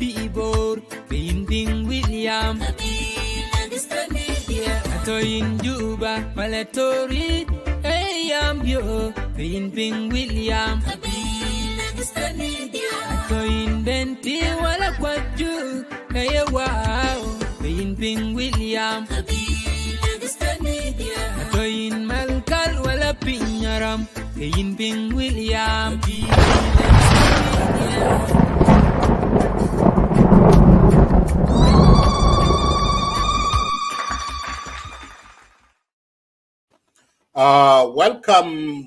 Pibor, Binding William, Atoyin Juba, Malatori, hey, yo, Binding William, Atoyin Benti, Walla Quaju, hey, wow, Binding William, Atoyin Malkal, Walla Pinyaram, Binding William.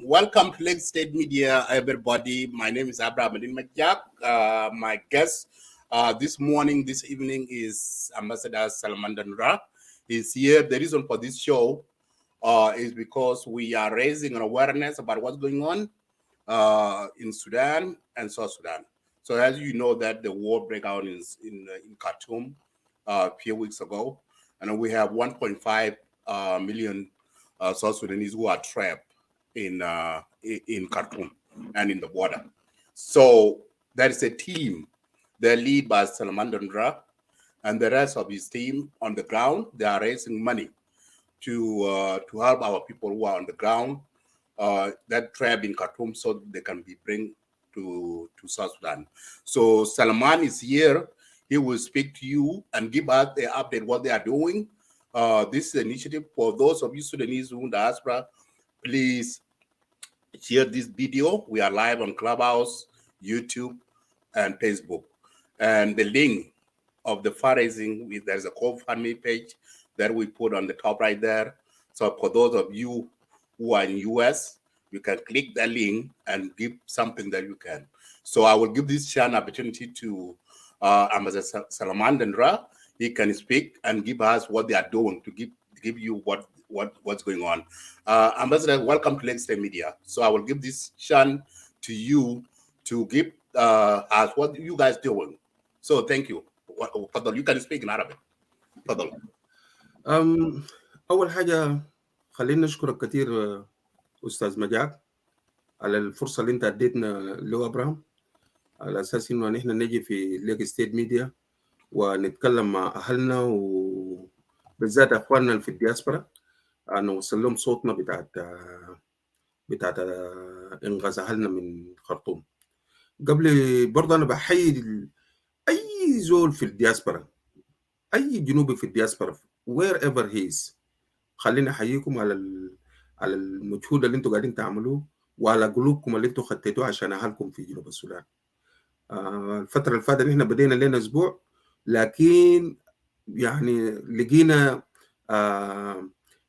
Welcome to Lake State Media, everybody. My name is Abraham Adin Majak. My guest this evening is Ambassador Salmandanra. He's here. The reason for this show is because we are raising an awareness about what's going on in Sudan and South Sudan. So as you know that the war broke out in Khartoum a few weeks ago, and we have 1.5 million South Sudanese who are trapped in Khartoum and in the border. So there is a team, they're led by Salman Dandra and the rest of his team on the ground. They are raising money to help our people who are on the ground that trapped in Khartoum so they can be bring to South Sudan. So Salman is here. He will speak to you and give us the update what they are doing. This is an initiative for those of you Sudanese who in diaspora. Please share this video. We are live on Clubhouse, YouTube, and Facebook. And the link of the fundraising, there's a GoFundMe page that we put on the top right there. So for those of you who are in US, you can click that link and give something that you can. So I will give this chance opportunity to Ambassador Salman Dandra. He can speak and give us what they are doing to give you what's going on. Ambassador, welcome to Lake State Media. So I will give this chance to you to give us what you guys doing. So thank you. You can speak in Arabic. أول حاجة خلينا نشكرك كثير أستاذ مجاك على الفرصة اللي أنت اديتنا له أبراهام على أساس إنه نحن نجي في ليك ستيت ميديا ونتكلم مع أهلنا وبالذات أخواننا في الدياسبرا نوصل لهم صوتنا بتاعت إنقاذ أهلنا من خرطوم. قبل برضه أنا بحيي أي زول في الدياسبرا، أي جنوبي في الدياسبرا wherever he is. خليني أحييكم على المجهود اللي أنتوا قاعدين تعملوه وعلى قلوبكم اللي أنتوا خطيتوه عشان أهلكم في جنوب السودان. الفترة اللي فاتت نحن بدينا لنا أسبوع، لكن يعني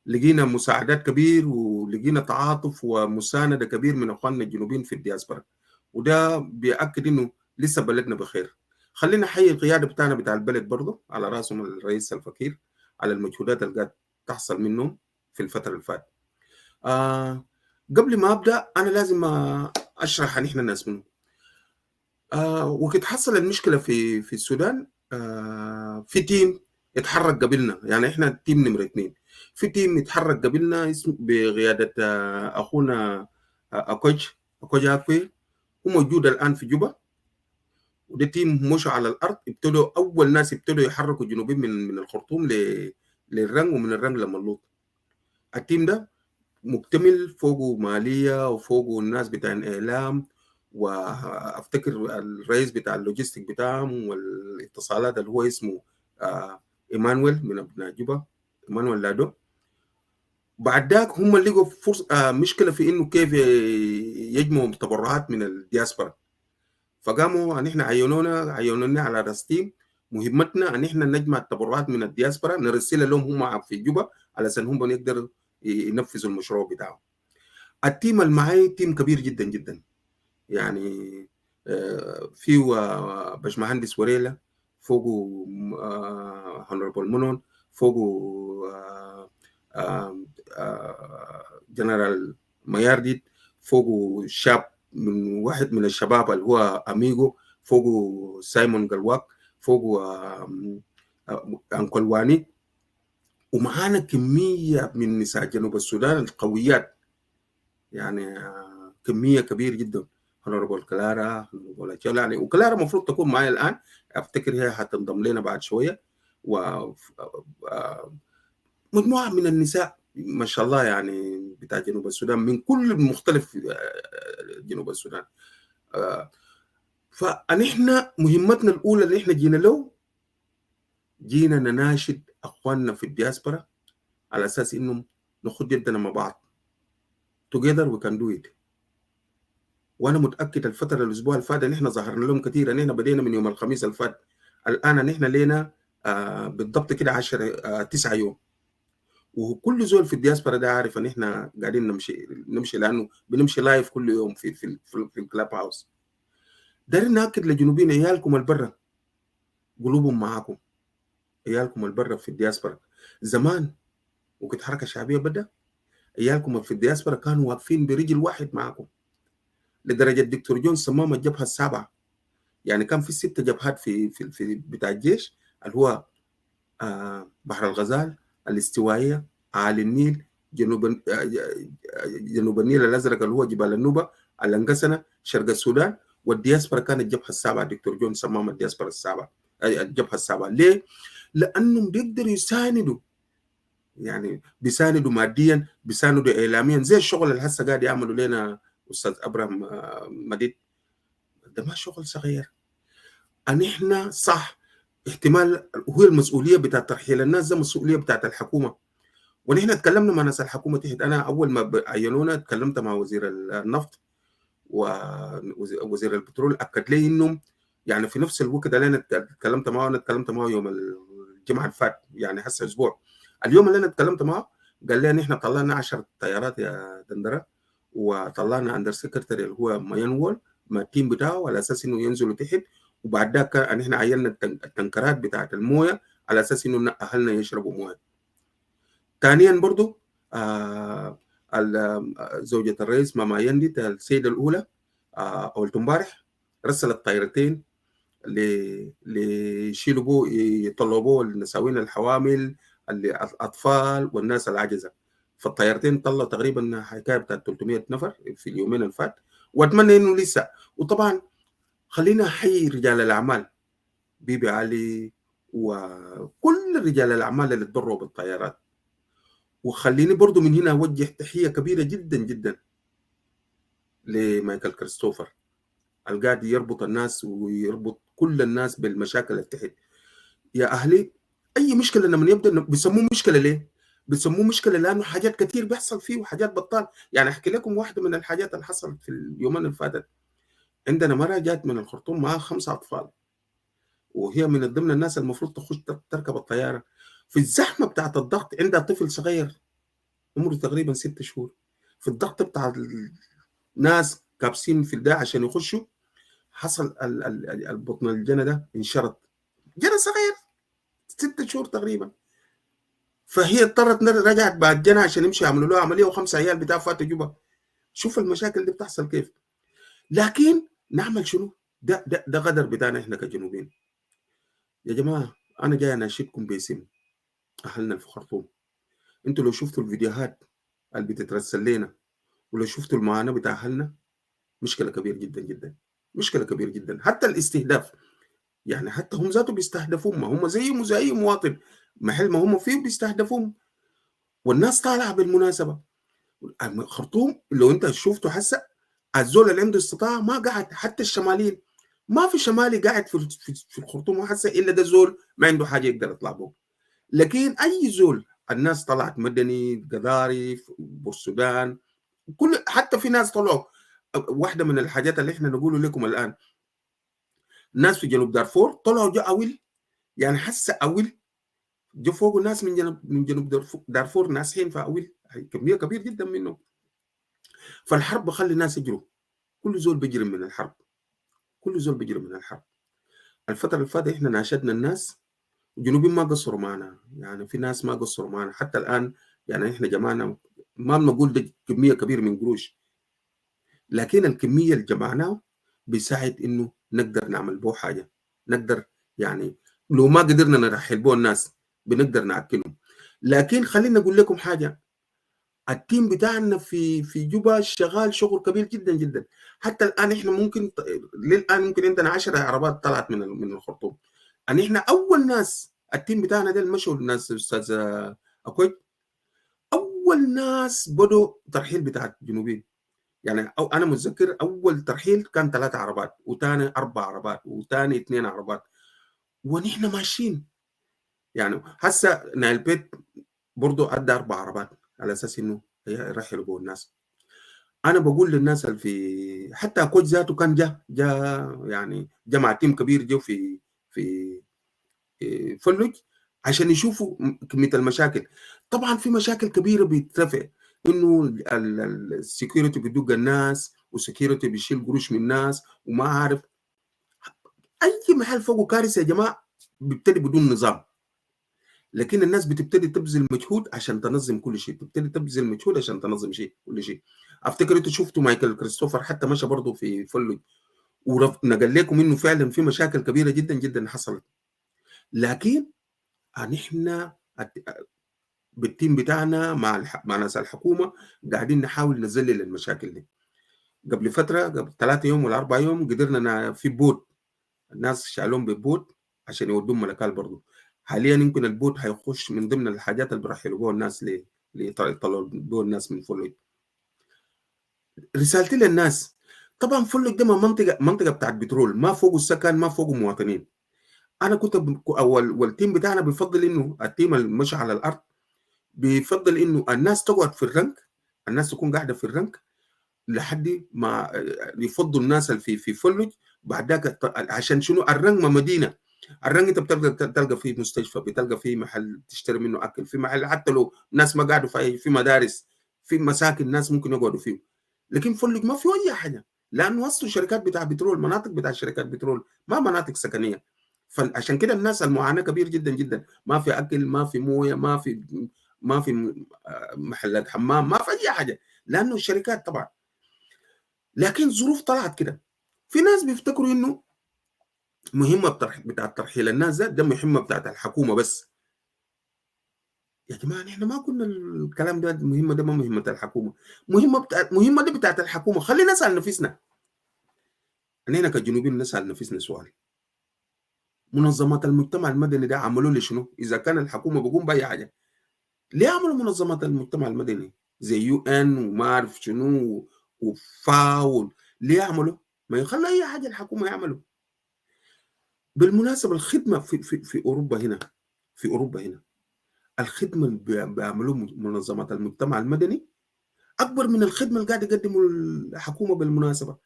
لقينا مساعدات كبير ولقينا تعاطف ومساندة كبير من أخواننا الجنوبيين في الدياسبرا، وده بيأكد إنه لسه بلدنا بخير. خلينا نحيي القيادة بتاعنا بتاع البلد برضه على رأسهم الرئيس الفكير على المجهودات اللي قاعد تحصل منهم في الفترة اللي فاتت. قبل ما أبدأ أنا لازم أشرح نحن الناس منه. وقت حصل المشكلة في السودان في تيم يتحرك قبلنا، يعني إحنا تيم نمرة 2. في تيم يتحرك قبلنا اسم بقيادة أخونا أكوج أكوي، وموجود الآن في جوبا. وده تيم مشوا على الأرض، أول ناس ابتدوا يحركوا جنوبين من الخرطوم للرنج ومن الرنج لملوط. التيم ده مكتمل، فوقه مالية وفوقه الناس بتاع الإعلام، وافتكر الرئيس بتاع اللوجيستيك بتاعهم والاتصالات اللي هو اسمه ايمانويل من ابناء جوبا، ايمانويل لادو. بعد ذاك هم لقوا فرصه مشكله في انه كيف يجمعوا تبرعات من الدياسبرا، فقاموا ان احنا عينونا على راس تيم. مهمتنا ان احنا نجمع التبرعات من الدياسبرا نرسلها لهم هم في جوبا على اساس هم يقدروا ينفذوا المشروع بتاعهم. التيم اللي معي تيم كبير جدا جدا، يعني في باشمهندس وريلا، فوقه هونربل منون، فوقه جنرال ميارديت، فوقه شاب من واحد من الشباب اللي هو اميغو، فوقه سايمون قلواك، فوقه انكولواني، ومعانا كميه من نساء جنوب السودان القويات، يعني كميه كبيره جدا. هونربل كلارا ولا يعني، وكلارا المفروض تكون معي الان، افتكر هي حتنضم لنا بعد شويه. و مجموعه من النساء ما شاء الله يعني بتاع جنوب السودان من كل مختلف جنوب السودان. فنحن مهمتنا الاولى اللي احنا جينا نناشد اخواننا في الدياسبرا على اساس انهم نخد يدنا مع بعض. together we can do it. وانا متاكد الاسبوع اللي فات نحن ظهرنا لهم كثير. نحن بدينا من يوم الخميس اللي فات، الان نحن لينا بالضبط كده 9 يوم. وكل زول في الدياسبرا ده عارف ان احنا قاعدين نمشي لانه بنمشي لايف كل يوم في الكلاب هاوس. دايرين ناكد للجنوبيين، عيالكم البرة قلوبهم معاكم، عيالكم البرة في الدياسبرا. زمان وقت حركه شعبيه بدا، عيالكم في الدياسبرا كانوا واقفين برجل واحد معاكم، لدرجه الدكتور جون سماهم الجبهه السابعه. يعني كان في 6 جبهات في بتاع الجيش، اللي هو بحر الغزال، الاستوائيه، اعالي النيل، جنوب النيل الازرق اللي هو جبال النوبه، الانقسنه، شرق السودان، والدياسبرا كانت الجبهه السابعه. الدكتور جون سماهم الدياسبرا السابعه، الجبهه السابعه. ليه؟ لانهم بيقدروا يساندوا، يعني بيساندوا ماديا، بيساندوا اعلاميا، زي الشغل اللي هسه قاعد يعملوا لنا استاذ ابراهيم مديد. ده ما شغل صغير. ان احنا صح احتمال هو المسؤوليه بتاعت ترحيل الناس، ده مسؤوليه بتاعت الحكومه. ونحن تكلمنا مع ناس الحكومه تحت. انا اول ما عينونا تكلمت مع وزير النفط ووزير البترول، اكد لي انهم يعني في نفس الوقت اللي انا تكلمت معه، انا تكلمت معه يوم الجمعه اللي فات، يعني هسه اسبوع. اليوم اللي انا تكلمت معه قال لي ان احنا طلعنا 10 طيارات يا دندره، وطلعنا اندر سكرتري اللي هو ماينوول مع التيم بتاعه على اساس انه ينزلوا تحت. وبعد ذاك ان احنا عيننا التنكرات بتاعت المويه على اساس انه اهلنا يشربوا مويه. ثانيا برضو زوجة الرئيس ماما يندي السيدة الأولى أول امبارح رسلت طائرتين ليشيلوا بو، يطلعوا بو النساوين الحوامل، الأطفال والناس العاجزة. فالطيارتين طلعوا تقريبا حكاية بتاعت 300 نفر في اليومين اللي فات، وأتمنى إنه لسه. وطبعا خلينا أحيي رجال الأعمال، بيبي علي وكل رجال الأعمال اللي تضروا بالطيارات. وخليني برضو من هنا أوجه تحية كبيرة جدا جدا لمايكل كريستوفر، القاعد يربط الناس ويربط كل الناس بالمشاكل اللي تحت. يا أهلي، أي مشكلة لما يبدأ بيسموه مشكلة. ليه؟ بيسموه مشكلة لأنه حاجات كتير بيحصل فيه وحاجات بطال. يعني أحكي لكم واحدة من الحاجات اللي حصلت في اليومين اللي فاتت. عندنا مرة جات من الخرطوم معها 5 أطفال، وهي من ضمن الناس المفروض تخش تركب الطيارة. في الزحمة بتاعت الضغط عندها طفل صغير عمره تقريبا 6 شهور. في الضغط بتاع الناس كابسين في الداع عشان يخشوا، حصل البطن الجنة ده انشرط، جنة صغير 6 شهور تقريبا. فهي اضطرت رجعت بعد جنة عشان يمشي يعملوا لها عملية، و5 عيال بتاع فاتوا جوبا. شوف المشاكل دي بتحصل كيف. لكن نعمل شنو؟ ده غدر بتاعنا احنا كجنوبين. يا جماعة أنا جاي أناشدكم باسم أهلنا في خرطوم. انتوا لو شفتوا الفيديوهات اللي بتترسل لنا، ولو شفتوا المعاناة بتاع أهلنا، مشكلة كبيرة جدا جدا، مشكلة كبيرة جدا. حتى الاستهداف، يعني حتى هم ذاتهم بيستهدفون، ما هم زيهم وزي أي مواطن، محل ما هم فيه بيستهدفون. والناس طالعة بالمناسبة. خرطوم لو أنت شفته هسه، الزول اللي عنده استطاعة ما قاعد، حتى الشماليين ما في شمالي قاعد في الخرطوم هسه إلا ده زول ما عنده حاجة يقدر يطلع به. لكن أي زول، الناس طلعت مدني، قذارف، بورسودان، كل حتى في ناس طلعوا. واحدة من الحاجات اللي احنا نقوله لكم الآن، ناس في جنوب دارفور طلعوا جو أول، يعني حس أول جو فوق ناس من جنوب دارفور ناسين في أول، كمية كبير جدا منهم. فالحرب بخلي الناس يجروا، كل زول بيجري من الحرب، كل زول بيجري من الحرب. الفترة اللي فاتت احنا ناشدنا الناس، الجنوبيين ما قصروا معنا، يعني في ناس ما قصروا معنا حتى الآن. يعني احنا جمعنا، ما بنقول ده كمية كبيرة من قروش، لكن الكمية اللي جمعناه بيساعد انه نقدر نعمل به حاجة. نقدر يعني لو ما قدرنا نرحل به الناس بنقدر نعكنهم. لكن خلينا اقول لكم حاجة، التيم بتاعنا في جوبا شغال شغل كبير جدا جدا. حتى الان احنا ممكن للان ممكن عندنا 10 عربات طلعت من الخرطوم. ان احنا اول ناس التيم بتاعنا ده مشوا الناس استاذ اكوي، اول ناس بدوا ترحيل بتاع الجنوبيين. يعني أو انا متذكر اول ترحيل كان 3 عربات، وثاني 4 عربات، وثاني 2 عربات، ونحن ماشيين. يعني هسه نايل بيت برضه ادى 4 عربات على اساس انه يرحلوا به الناس. انا بقول للناس اللي في حتى كوتش ذاته كان جا يعني جمع تيم كبير جو في فلج عشان يشوفوا كميه المشاكل. طبعا في مشاكل كبيره بيترفع، انه السكيورتي بيدق الناس، والسكيورتي بيشيل قروش من الناس وما عارف. اي محل فوقه كارثه يا جماعه بيبتدي بدون نظام، لكن الناس بتبتدي تبذل مجهود عشان تنظم كل شيء، تبتدي تبذل مجهود عشان تنظم كل شيء. افتكر انتوا شفتوا مايكل كريستوفر حتى مشى برضه في فلج ونقل لكم انه فعلا في مشاكل كبيره جدا جدا حصلت. لكن نحن بالتيم بتاعنا مع ناس الحكومه قاعدين نحاول نذلل المشاكل دي. قبل فتره، قبل 3 يوم ولا 4 يوم، قدرنا في بوت الناس شالوهم ببوت عشان يودوهم ملكال برضه. حاليا يمكن البوت هيخش من ضمن الحاجات اللي بيرحلوا بها الناس يطلعوا بها الناس من فلوج. رسالتي للناس، طبعا فلوج ده منطقه بتاعت بترول، ما فوق السكن، ما فوق مواطنين. انا كنت اول والتيم بتاعنا بيفضل انه التيم اللي مشى على الارض بيفضل انه الناس تقعد في الرنك، الناس تكون قاعده في الرنك لحد ما يفضوا الناس اللي في فلج. بعد ذاك عشان شنو؟ الرنك ما مدينه. الرنك انت بتلقى فيه مستشفى، بتلقى فيه محل تشتري منه اكل، في محل حتى لو ناس ما قاعدوا في مدارس، في مساكن ناس ممكن يقعدوا فيه. لكن فلج ما فيه اي حاجه، لانه وسط شركات بتاع بترول، مناطق بتاع شركات بترول، ما مناطق سكنيه. فعشان كده الناس المعاناه كبير جدا جدا، ما في اكل، ما في مويه، ما في محلات حمام، ما في اي حاجه، لانه الشركات طبعا. لكن ظروف طلعت كده. في ناس بيفتكروا انه مهمه بتاعت ترحيل الناس ده مهمه بتاعت الحكومه بس. يا جماعه احنا ما قلنا الكلام ده، المهمه ده ما مهمه الحكومه، مهمه دي بتاعت الحكومه. خلينا نسال نفسنا، احنا كجنوبيين نسال نفسنا سؤال: منظمات المجتمع المدني ده عملوا لي شنو؟ اذا كان الحكومه بقوم باي حاجه، ليه عملوا منظمات المجتمع المدني زي يو ان وما اعرف شنو وفاول؟ ليه عملوا؟ ما يخلوا اي حاجه الحكومه يعملوا. بالمناسبه الخدمه في اوروبا هنا، في اوروبا هنا الخدمه اللي بيعملوه منظمات المجتمع المدني اكبر من الخدمه اللي قاعد يقدموا الحكومه. بالمناسبه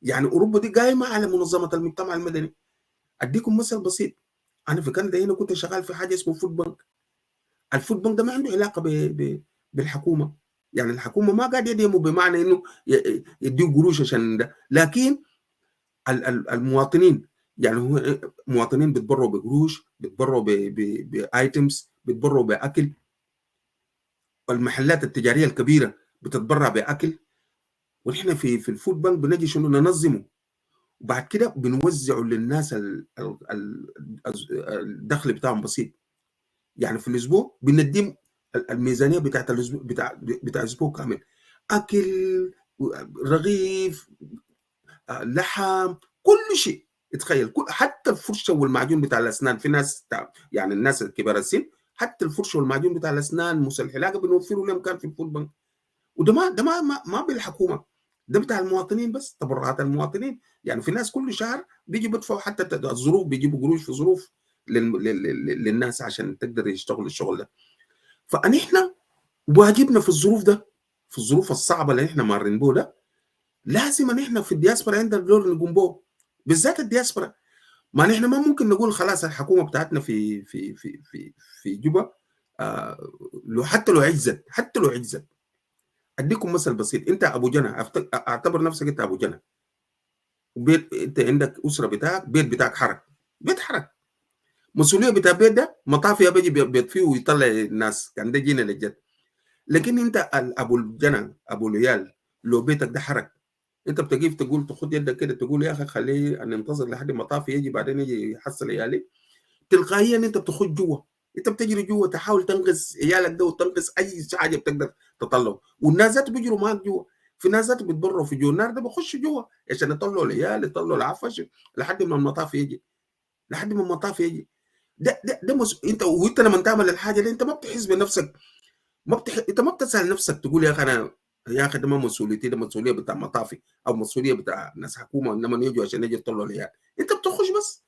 يعني اوروبا دي قايمه على منظمات المجتمع المدني. اديكم مثل بسيط: انا في كندا هنا كنت شغال في حاجه اسمه فود بنك. الفود بنك ده ما عنده علاقه بالحكومه، يعني الحكومه ما قاعد يديمه بمعنى انه يديه قروش عشان ده، لكن المواطنين، يعني هو مواطنين بيتبرعوا بقروش، بيتبرعوا بايتمز، بيتبرعوا باكل. والمحلات التجاريه الكبيره بتتبرع باكل. ونحن في الفود بنك بنجي شنو؟ ننظمه، وبعد كده بنوزعه للناس الدخل بتاعهم بسيط. يعني في الاسبوع بنديهم الميزانيه بتاعت الاسبوع بتاع اسبوع كامل: اكل، رغيف، لحم، كل شيء. تخيل حتى الفرشه والمعجون بتاع الاسنان. في ناس يعني الناس الكبار السن حتى الفرشه والمعجون بتاع الاسنان مسلحلاقه بنوفره لهم كان في الفود بنك. وده ما بالحكومه، ده بتاع المواطنين بس، تبرعات المواطنين. يعني في ناس كل شهر بيجي بدفعوا، حتى الظروف بيجيبوا قروش في ظروف للناس عشان تقدر يشتغلوا الشغل ده. فنحن واجبنا في الظروف ده، في الظروف الصعبه اللي احنا مارين بو ده، لازم نحن في الدياسبرا عندنا دور نقوم به، بالذات الدياسبرا. ما نحن ما ممكن نقول خلاص الحكومه بتاعتنا في جوبا لو حتى لو عجزت، حتى لو عجزت. اديكم مثل بسيط: انت ابو جنى، اعتبر نفسك انت ابو جنى، وبيت انت عندك اسره بتاعك، بيت بتاعك حرق، بيت حرق. مسؤوليه بتاع البيت ده مطافي بيجي بيت فيه ويطلع الناس، كان ده جينا للجد. لكن انت ابو الجنى، ابو العيال، لو بيتك ده حرق، انت بتجيب تقول تاخد يدك كده تقول يا اخي خليه ان ننتظر لحد ما طافي يجي بعدين يجي يحصل عيالي؟ تلقائيا انت بتخش جوا، انت بتجري جوا تحاول تنقذ عيالك ده وتنقذ اي حاجه بتقدر تطلعوا، والناس ذات بيجروا معاك جوا، في ناس ذات بيتبروا في جوا النار ده بيخشوا جوا عشان يطلعوا العيال يطلعوا العفش لحد ما المطاف يجي، لحد ما المطاف يجي. ده انت لما تعمل الحاجه دي انت ما بتحس بنفسك، انت ما بتسال نفسك تقول يا اخي انا، يا اخي ده ما مسؤوليتي، ده مسؤوليه بتاع مطافي او مسؤوليه بتاع ناس حكومه انما يجوا عشان يجي يطلعوا العيال. انت بتخش بس.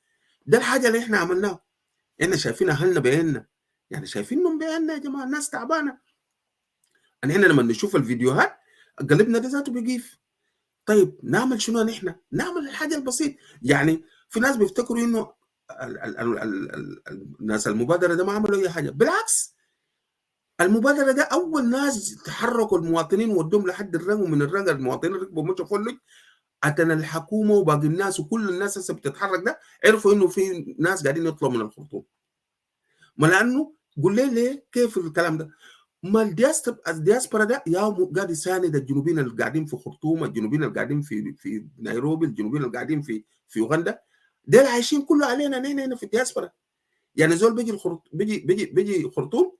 ده الحاجه اللي احنا عملناها. احنا شايفين اهلنا بعيننا، يعني شايفينهم بعيننا يا جماعه، الناس تعبانه. يعني احنا لما نشوف الفيديوهات قلبنا ده ذاته بيقيف. طيب نعمل شنو نحن؟ نعمل الحاجه البسيط. يعني في ناس بيفتكروا انه الناس المبادره ده ما عملوا اي حاجه، بالعكس المبادره ده اول ناس تحركوا المواطنين ودوهم لحد الرنج، ومن الرنج المواطنين ركبوا مشوا فلج، اتنا الحكومه وباقي الناس وكل الناس هسه بتتحرك ده عرفوا انه في ناس قاعدين يطلعوا من الخرطوم. ما لانه قول لي ليه كيف الكلام ده؟ ما الدياسبرا ده يا قاعد يساند الجنوبيين اللي قاعدين في خرطوم، الجنوبيين اللي قاعدين في نيروبي، الجنوبيين اللي قاعدين في اوغندا، دول عايشين كله علينا هنا في الدياسبرا. يعني زول بيجي بيجي خرطوم،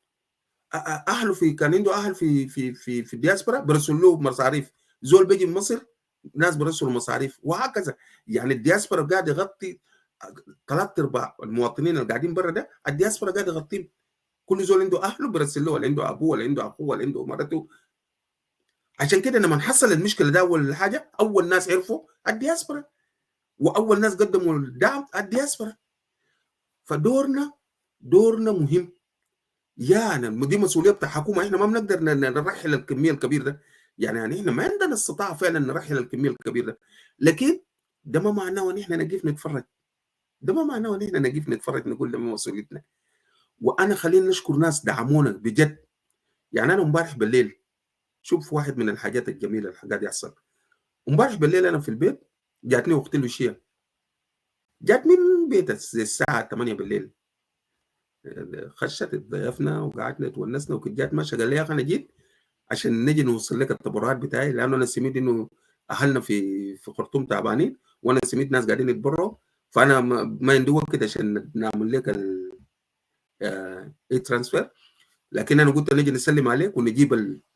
اهله كان عنده اهل في الدياسبرا برسلوا له مصاريف، زول بيجي من مصر ناس برسلوا مصاريف وهكذا. يعني الدياسبرا قاعد يغطي ثلاث ارباع المواطنين اللي قاعدين برا ده، الدياسبرا قاعد يغطيهم. كل زول عنده اهله برسل له، ولا عنده ابوه، ولا عنده اخوه، ولا عنده مرته. عشان كده لما نحصل المشكله ده اول حاجه، اول ناس عرفوا الدياسبرا، واول ناس قدموا الدعم الدياسبرا. دورنا مهم. يعني دي مسؤوليه بتاع حكومه، احنا ما بنقدر نرحل الكميه الكبير ده. يعني احنا ما عندنا استطاعه فعلا نرحل الكميه الكبير ده، لكن ده ما معناه ان احنا نقف نتفرج. ده ما معناه ان احنا نقف نتفرج نقول ده مسؤوليتنا. وانا خلينا نشكر ناس دعمونا بجد. يعني انا امبارح بالليل شوف واحد من الحاجات الجميله اللي قاعد يحصل. امبارح بالليل انا في البيت جاتني اختي لوشيا، جات من بيت الساعه 8 بالليل، خشت ضيفنا وقعدنا تونسنا وكنت جات ماشيه، قال لي يا اخي انا جيت عشان نجي نوصل لك التبرعات بتاعي، لانه انا سمعت انه اهلنا في خرطوم تعبانين، وانا سمعت ناس قاعدين يتبرعوا، فانا ما عندي وقت عشان نعمل لك اي ترانسفير، لكن انا قلت نجي نسلم عليك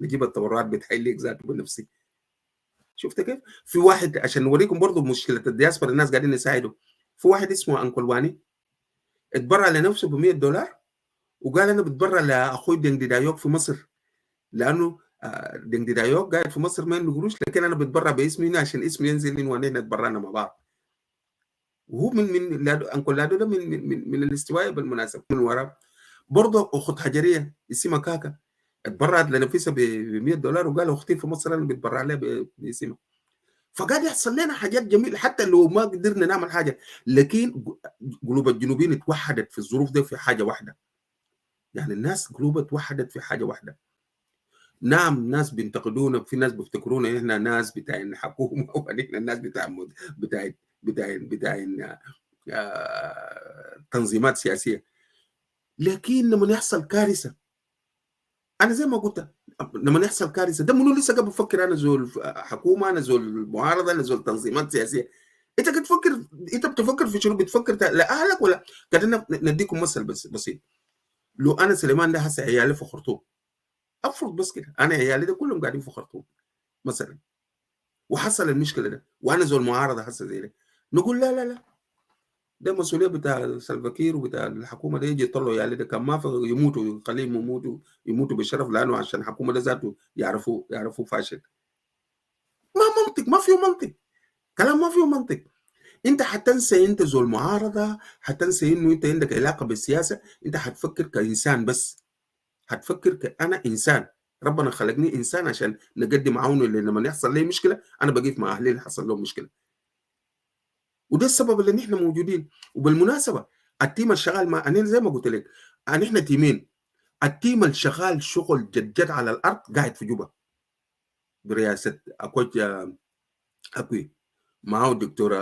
نجيب التبرعات بتاعي ليك ذاته بنفسي. شفت كيف؟ في واحد عشان نوريكم برضه مشكله الدياسبرا، الناس قاعدين يساعدوا. في واحد اسمه انكل واني اتبرع لنفسه ب $100 وقال انا بتبرع لاخوي دينج دايوك في مصر، لانه دينج دايوك قاعد في مصر ما عنده قروش، لكن انا بتبرع باسمي هنا عشان اسمي ينزل لنا ونحن اتبرعنا مع بعض. وهو من لادو، انكل لادو ده من الاستواء بالمناسبه. من وراه برضه اخت حجريه اسمها كاكا اتبرعت لنفسها ب $100 وقال اختي في مصر انا بتبرع لها باسمها. فقاعد يحصل لنا حاجات جميله حتى لو ما قدرنا نعمل حاجه، لكن قلوب الجنوبيين اتوحدت في الظروف دي في حاجه واحده. يعني الناس قلوبها اتوحدت في حاجه واحده. نعم ناس بينتقدونا، في ناس بيفتكرونا احنا ناس بتاعين حكومه ونحن الناس بتاعين تنظيمات سياسيه، لكن لما يحصل كارثه، انا زي ما قلت لما يحصل كارثه ده منو لسه قاعد بفكر انا زول حكومه، انا زول معارضه، انا زول تنظيمات سياسيه. انت بتفكر، انت بتفكر في شنو؟ بتفكر لاهلك ولا؟ قاعدين نديكم مثل بس بسيط. لو انا سليمان ده هسه عيالي في خرطوم، افرض بس كده انا عيالي ده كلهم قاعدين في خرطوم مثلا، وحصل المشكله ده وانا زول معارضه هسه زي ده، نقول لا لا لا، ده مسؤوليه بتاع سلفاكير وبتاع الحكومه ده، يجي يطلعوا عيالي ده كان ما في يموتوا، خليهم يموتوا بالشرف، لانه عشان الحكومه ده ذاته يعرفوا فاشل. ما منطق، ما فيه منطق، كلام ما فيه منطق. انت حتنسى انت زول معارضه، حتنسى انه انت عندك علاقه بالسياسه، انت حتفكر كانسان بس، حتفكر كأنا انسان، ربنا خلقني انسان عشان نقدم عونه لما يحصل لي مشكله انا بقيت مع اهلي اللي حصل لهم مشكله. وده السبب اللي نحن موجودين. وبالمناسبه التيم الشغال مع انا زي ما قلت لك احنا تيمين، التيم الشغال شغل جد جد على الارض قاعد في جوبا برئاسه اكوج اكوي، معه الدكتوره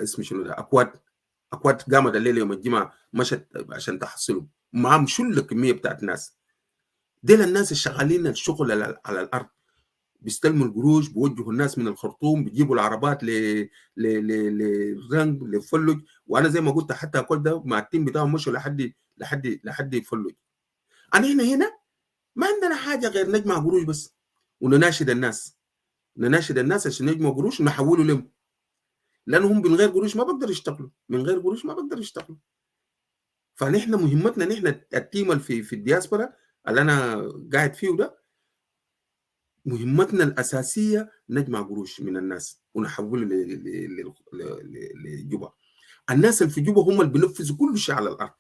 اسمه شنو ده اكواد قامت الليله يوم الجمعه مشت عشان تحصلهم، معهم شل كميه بتاعت ناس. ديل الناس الشغالين الشغل على الارض، بيستلموا القروش، بيوجهوا الناس من الخرطوم، بيجيبوا العربات لرنج لفلج. وانا زي ما قلت حتى كل ده مع التيم بتاعهم مشوا لحد فلج. انا هنا ما عندنا حاجه غير نجمع قروش بس ونناشد الناس، نناشد الناس عشان يجمعوا قروش ونحولوا لهم، لانهم من غير قروش ما بقدر يشتغلوا، من غير قروش ما بقدر يشتغلوا. فنحن مهمتنا نحن التيم اللي في الدياسبورا اللي انا قاعد فيه ده، مهمتنا الاساسيه نجمع قروش من الناس ونحوله لجوبا. الناس اللي في جوبا هم اللي بينفذوا كل شيء على الارض،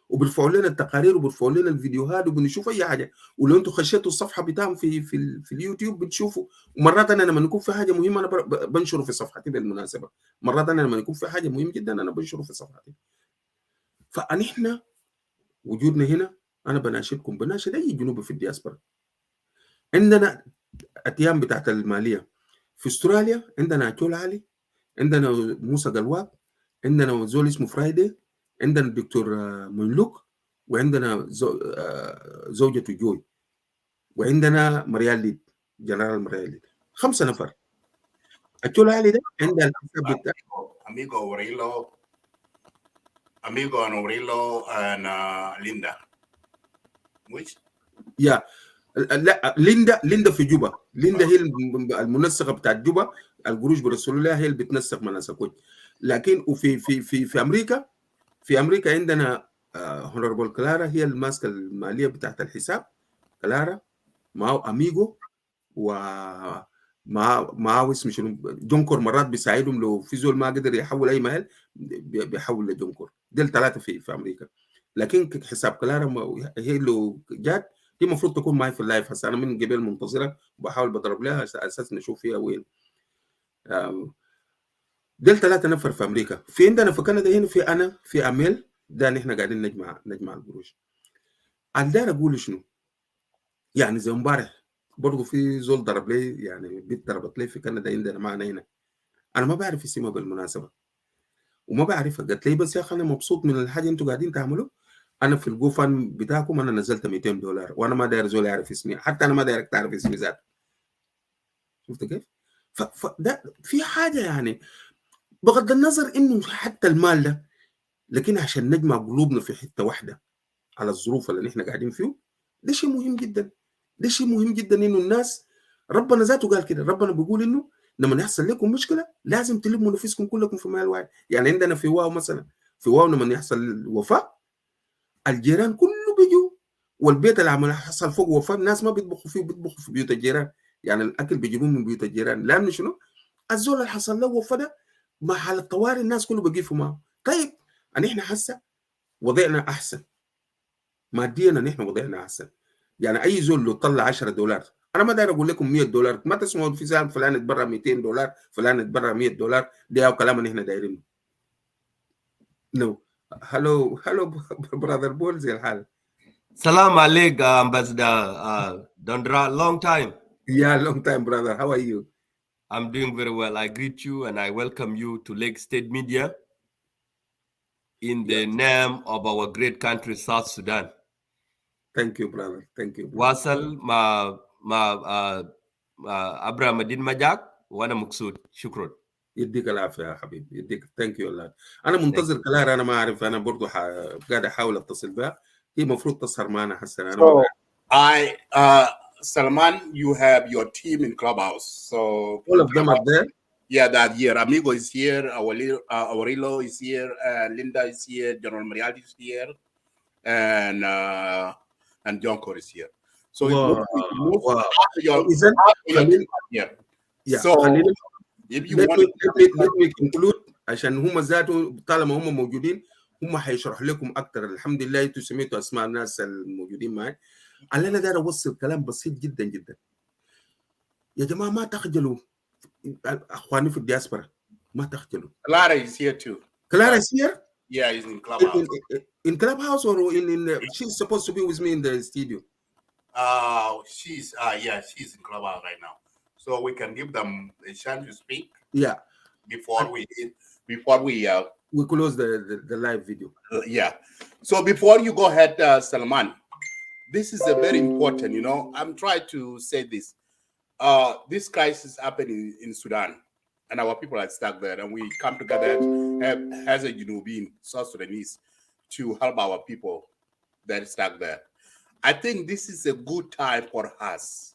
وبيرفعوا لنا التقارير وبيرفعوا لنا الفيديوهات وبنشوف اي حاجه. ولو انتم خشيتوا الصفحه بتاعهم في اليوتيوب بتشوفوا. ومرات انا لما يكون في حاجه مهمه انا بنشره في صفحتي بالمناسبه. مرات انا لما يكون في حاجه مهم جدا انا بنشره في صفحتي. فنحن وجودنا هنا، انا بناشدكم، بناشد اي جنوبي في الدياسبورا. عندنا اتيام بتاعت الماليه في استراليا، عندنا اتول علي، عندنا موسى قلواب، عندنا زول اسمه فرايدي، عندنا الدكتور مملوك، وعندنا زوجته جوي، وعندنا مريال ليد، جنرال مريال ليد. 5 نفر. اتول علي ده عندها الحساب بتاع Amigo Aurelio and Linda. Which? يا لا، ليندا في جوبا. ليندا هي المنسقه بتاعت جوبا، القروش برسول لها هي اللي بتنسق مناسكوت. لكن وفي في امريكا، في امريكا عندنا هونربل كلارا هي الماسكه الماليه بتاعت الحساب. كلارا معه اميجو، ومعه اسمه شنو جونكور، مرات بيساعدهم لو في زول ما قدر يحول اي مال بيحول لجونكور. دول 3 في امريكا. لكن حساب كلارا هي لو جات دي المفروض تكون معي في اللايف هسه. انا من قبل منتظره وبحاول بضرب لها على اساس نشوف فيها وين. دول 3 نفر في امريكا. في عندنا في كندا هنا في انا في اميل ده نحن قاعدين نجمع القروش. الدار اقول شنو؟ يعني زي امبارح برضه في زول ضرب لي، يعني بنت ضربت لي في كندا عندنا معنا هنا. انا ما بعرف اسمها بالمناسبه وما بعرفها. قالت لي بس يا اخي انا مبسوط من الحاجه انتوا قاعدين تعملوا. انا في الجوفان بتاعكم انا نزلت $200 وانا ما داير زول يعرف اسمي، حتى انا ما دايرك تعرف اسمي ذاته. شفت كيف؟ فده في حاجه يعني بغض النظر انه حتى المال ده، لكن عشان نجمع قلوبنا في حته واحده على الظروف اللي نحن قاعدين فيه، ده شيء مهم جدا. ده شيء مهم جدا انه الناس، ربنا ذاته قال كده. ربنا بيقول انه لما يحصل لكم مشكله لازم تلموا نفسكم كلكم في مال واحد. يعني عندنا في واو مثلا، في واو لما يحصل وفاه الجيران كله بيجوا، والبيت اللي عمل حصل فوق وفاه الناس ما بيطبخوا فيه، بيطبخوا في بيوت الجيران. يعني الاكل بيجيبوه من بيوت الجيران. لانه شنو؟ الزول اللي حصل له وفاه ده مع حال الطوارئ الناس كله بيقفوا معه. طيب احنا هسه وضعنا احسن ماديا، نحن وضعنا احسن. يعني اي زول لو طلع $10، انا ما داير اقول لكم $100، ما تسمعوا في زول فلان اتبرع $200، فلان اتبرع $100. ده كلام نحن دايرينه. نو. هلو براذر بول، زي الحال. Salam alaikum, Ambassador Dondra. Long time. Yeah, long time, brother. How are you? I'm doing very well. I greet you and I welcome you to Lake State Media in the name of our great country, South Sudan. Thank you, brother. Thank you, brother. Wasal ma Abraham Adin Majak, wana muksud. Shukran. يديك العافيه يا حبيبي، يديك. ثانك يو الله. انا منتظر كلار، انا ما اعرف، انا برضه قاعد احاول اتصل بها. هي المفروض تسهر معنا حسنا. انا ما بعرف. Salman, you have your team in Clubhouse. So all of them are there. Yeah, that year. Amigo is here, Aurelio is here, Linda is here, General Marialdi is here, and Jonko is here. So if you want, let me conclude عشان هم ذاته طالما هم موجودين هم حيشرح لكم اكثر. الحمد لله انتم سمعتوا اسماء الناس الموجودين معي. اللي انا داير اوصل كلام بسيط جدا جدا. يا جماعه ما تخجلوا، اخواني في الدياسبورا ما تخجلوا. Clara is here too. Clara is here? Yeah, he's in Clubhouse. In Clubhouse or she's supposed to be with me in the studio? She's in Clubhouse right now. So we can give them a chance to speak. Yeah. Before we close the live video. Yeah. So before you go ahead, Salman, this is a very important, I'm trying to say this. This crisis happened in Sudan, and our people are stuck there, and we come together as a South Sudanese to help our people that are stuck there. I think this is a good time for us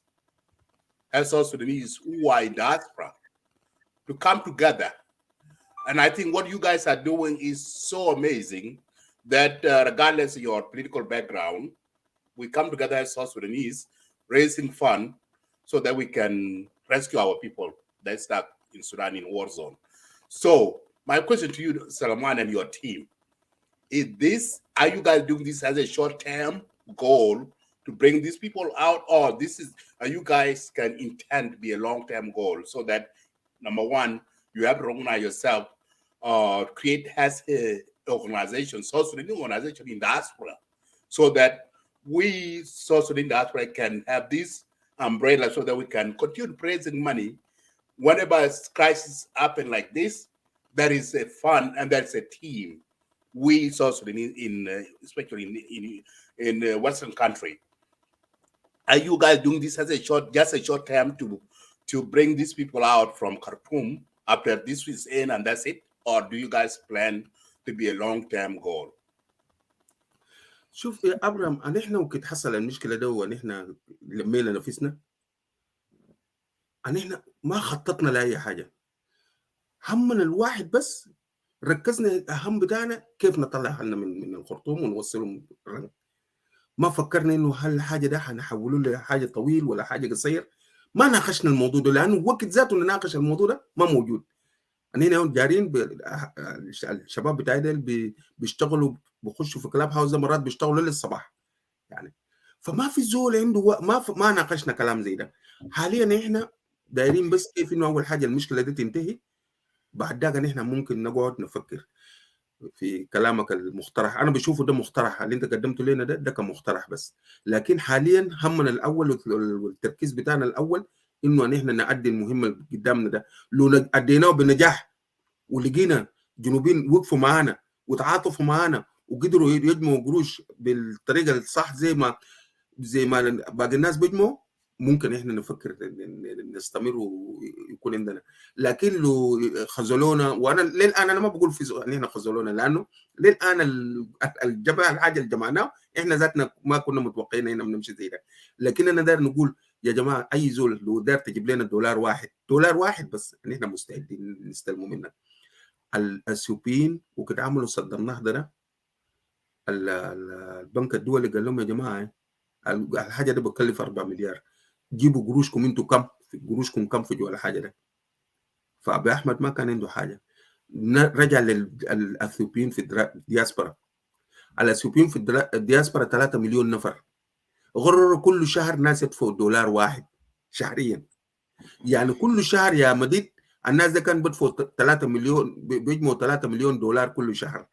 as South Sudanese who are in diaspora to come together. And I think what you guys are doing is so amazing that regardless of your political background, we come together as South Sudanese, raising fund so that we can rescue our people that stuck in Sudan in war zone. So my question to you, Salman, and your team, are you guys doing this as a short-term goal to bring these people out, or are you guys can intend to be a long-term goal so that, number one, you have to recognize yourself, create as a organization, South Sudan organization in diaspora, so that we South Sudan diaspora can have this umbrella so that we can continue raising money whenever a crisis happen like this. That is a fund and that's a team. We South Sudan, especially in Western country, are you guys doing this as just a short term to bring these people out from Khartoum after this is in and that's it, or do you guys plan to be a long term goal? شوف يا ابرام، ان احنا وقت حصل المشكله ده وان احنا لمينا نفسنا، ان احنا ما خططنا لاي حاجه. همنا الواحد بس، ركزنا الاهم بتاعنا كيف نطلع حالنا من الخرطوم ونوصلهم الرنج. ما فكرنا انه هل الحاجه ده هنحوله لحاجه طويل ولا حاجه قصير. ما ناقشنا الموضوع ده لانه وقت ذاته نناقش الموضوع ده ما موجود. هنا جارين الشباب بتاعي دول بيشتغلوا، بيخشوا في كلاب هاوس مرات بيشتغلوا للصباح يعني. فما في زول عنده ما ناقشنا كلام زي ده. حاليا احنا دايرين بس كيف انه اول حاجه المشكله دي تنتهي، بعد ذاك احنا ممكن نقعد نفكر في كلامك المقترح. انا بشوفه ده مقترح اللي انت قدمته لنا ده كمقترح بس. لكن حاليا همنا الاول والتركيز بتاعنا الاول انه ان احنا نعدي المهمه اللي قدامنا ده. لو اديناه بنجاح ولقينا جنوبين وقفوا معانا وتعاطفوا معانا وقدروا يجمعوا قروش بالطريقه الصح زي ما باقي الناس بيجمعوا، ممكن احنا نفكر نستمر ويكون عندنا. لكن لو خذلونا، وانا للان انا ما بقول ان احنا خذلونا، لانه للان الحاجه اللي جمعناه احنا ذاتنا ما كنا متوقعين هنا بنمشي زي ده. لكن انا داير نقول يا جماعه، اي زول لو داير تجيب لنا دولار واحد بس، ان احنا مستعدين نستلمه منك. الاثيوبيين وكده عملوا صد النهضه ده، البنك الدولي قال لهم يا جماعه الحاجه دي بتكلف 4 مليار، جيبوا قروشكم انتوا كم في جوا الحاجه ده. فابي احمد ما كان عنده حاجه، رجع للاثيوبيين في الدياسبرا. الاثيوبيين في الدياسبرا 3 مليون نفر، غرروا كل شهر ناس يدفعوا دولار واحد شهريا. يعني كل شهر يا مديد الناس ده كان بدفعوا 3 مليون، بيجمعوا 3 مليون دولار كل شهر،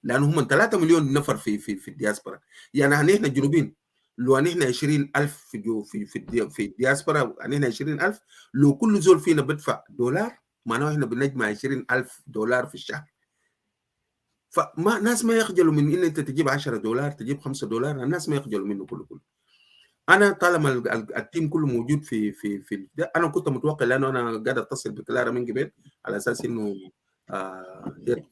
لانه هم 3 مليون نفر في الدياسبرا. يعني احنا الجنوبيين لو احنا 20,000 في الدياسبرا، احنا 20,000، لو كل زول فينا بدفع دولار معناه احنا بنجمع 20,000 دولار في الشهر. فما ناس ما يخجلوا من ان انت تجيب 10 دولار تجيب 5 دولار، الناس ما يخجلوا منه كله. انا طالما التيم كله موجود في انا كنت متوقع، لانه انا قاعد اتصل بكلارا من قبل على اساس انه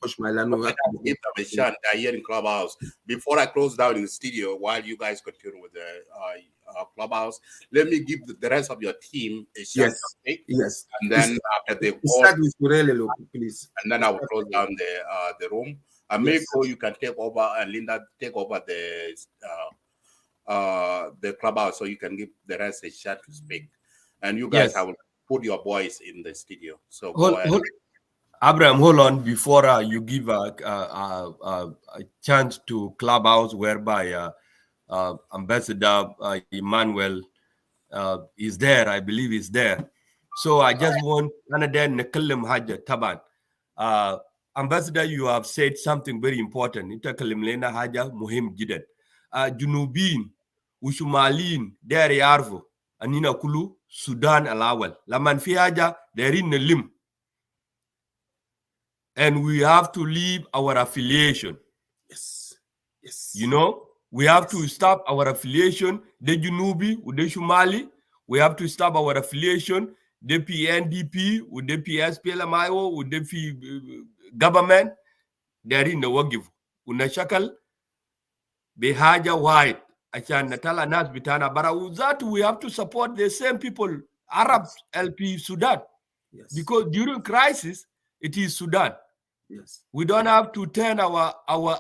تخش معي، لانه give them a shot here in Clubhouse. Before I close down in the studio, while you guys continue with the Clubhouse, let me give the rest of your team a shot. Yes. And then after they start with Murele, please. And then I will close down the room. Maybe you can take over, and Linda take over the Clubhouse so you can give the rest a shot to speak. And you guys, I will put your voice in the studio. So go ahead. Abraham, hold on before you give a chance to Clubhouse, whereby Ambassador Emmanuel is there. I believe he's there. So I just want another نكلم حاجة طبعا. Ambassador, you have said something very important. نتكلم لنا حاجة مهم جدا. جنوبين وشمالين داير يعرفوا أننا كله سودان الأول. لما في حاجة دايرين نلم. And we have to leave our affiliation. Yes. You know, we have to stop our affiliation. The Junubi with the Shumali, we have to stop our affiliation. The PNDP with the PSPLMIO with the government. They're in the Wagiv. Unashakal, Behaja White. Achan Natala Nas Bitana Barawuzat, we have to support the same people, Arab LP Sudan. Yes. Because during crisis, it is Sudan. Yes. We don't have to turn our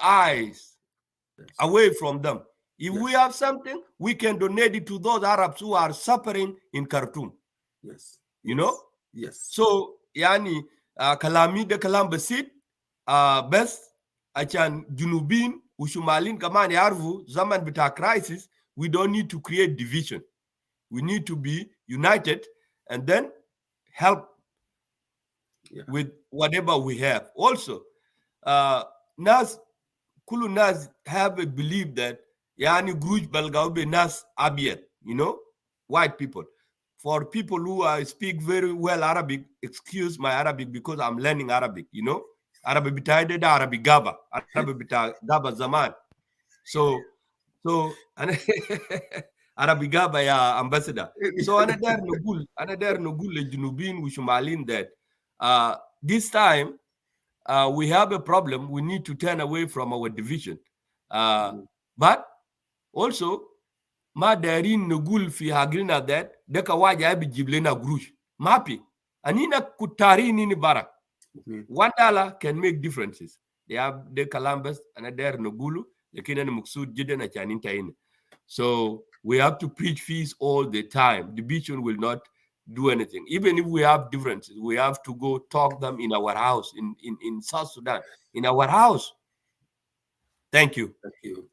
eyes away from them. If we have something, we can donate it to those Arabs who are suffering in Khartoum. Yes. You know? Yes. So, yani, kalami de kalam basit, best, achan junubin, ushumalin kaman yarvu, zaman bita crisis, we don't need to create division. We need to be united and then help with whatever we have. Also, Nas Kulu Nas have a belief that Yani Gruj Balgaube Nas Abiyat, you know, white people. For people who speak very well Arabic, excuse my Arabic because I'm learning Arabic, you know. Arabic bitaide da Arabic Gaba. Arabic bita Gaba Zaman. So Arabic Gaba ya ambassador. So another nugul le Junubin Wishumalin that this time we have a problem. We need to turn away from our division. But also, ma darin nugul fi hagrina that deka waja abi jiblena grush. Mapi. Anina kutari nini bara. $1 can make differences. They have the Columbus and there nugulu, the Kenan Muksud Jiden Chaninta in. So we have to preach peace all the time. Division will not do anything. Even if we have differences, we have to go talk them in our house in South Sudan, in our house. Thank you.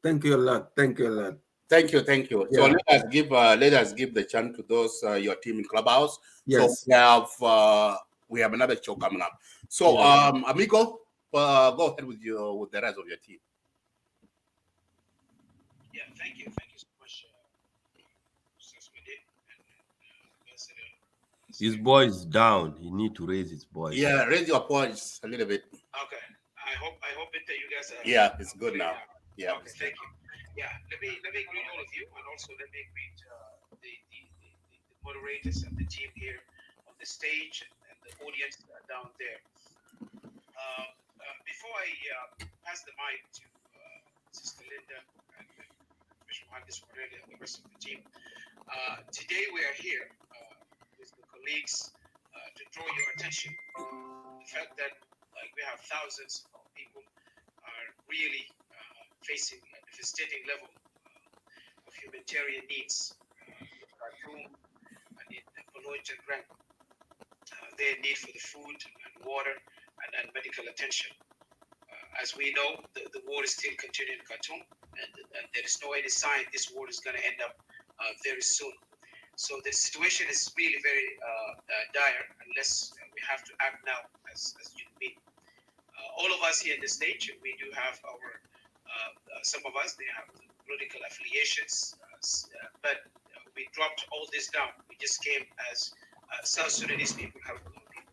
Thank you a lot. Thank you a lot. Thank you. Yeah. So let us give the chance to those your team in Clubhouse. Yes. So we have another show coming up. So Amigo, go ahead with the rest of your team. Yeah, thank you so much, His voice down. He need to raise his voice. Yeah, raise your voice a little bit. Okay. I hope that you guys are. Yeah, it's good now. Yeah. Okay, thank you. Yeah, let me greet all of you, and also let me greet the moderators and the team here on the stage and the audience down there. Before I pass the mic to Sister Linda and Bishop Handis Cornelia and the rest of the team, today we are here with the colleagues to draw your attention to the fact that we have thousands of people are really facing a devastating level of humanitarian needs in Khartoum and in Baloch and Rang. Their need for the food and water and medical attention. As we know, the war is still continuing in Khartoum, and there is no any sign this war is going to end up very soon. So the situation is really very dire unless we have to act now as human beings. All of us here in the stage, we do have our, some of us, they have political affiliations, but we dropped all this down. We just came as South Sudanese people, helping people.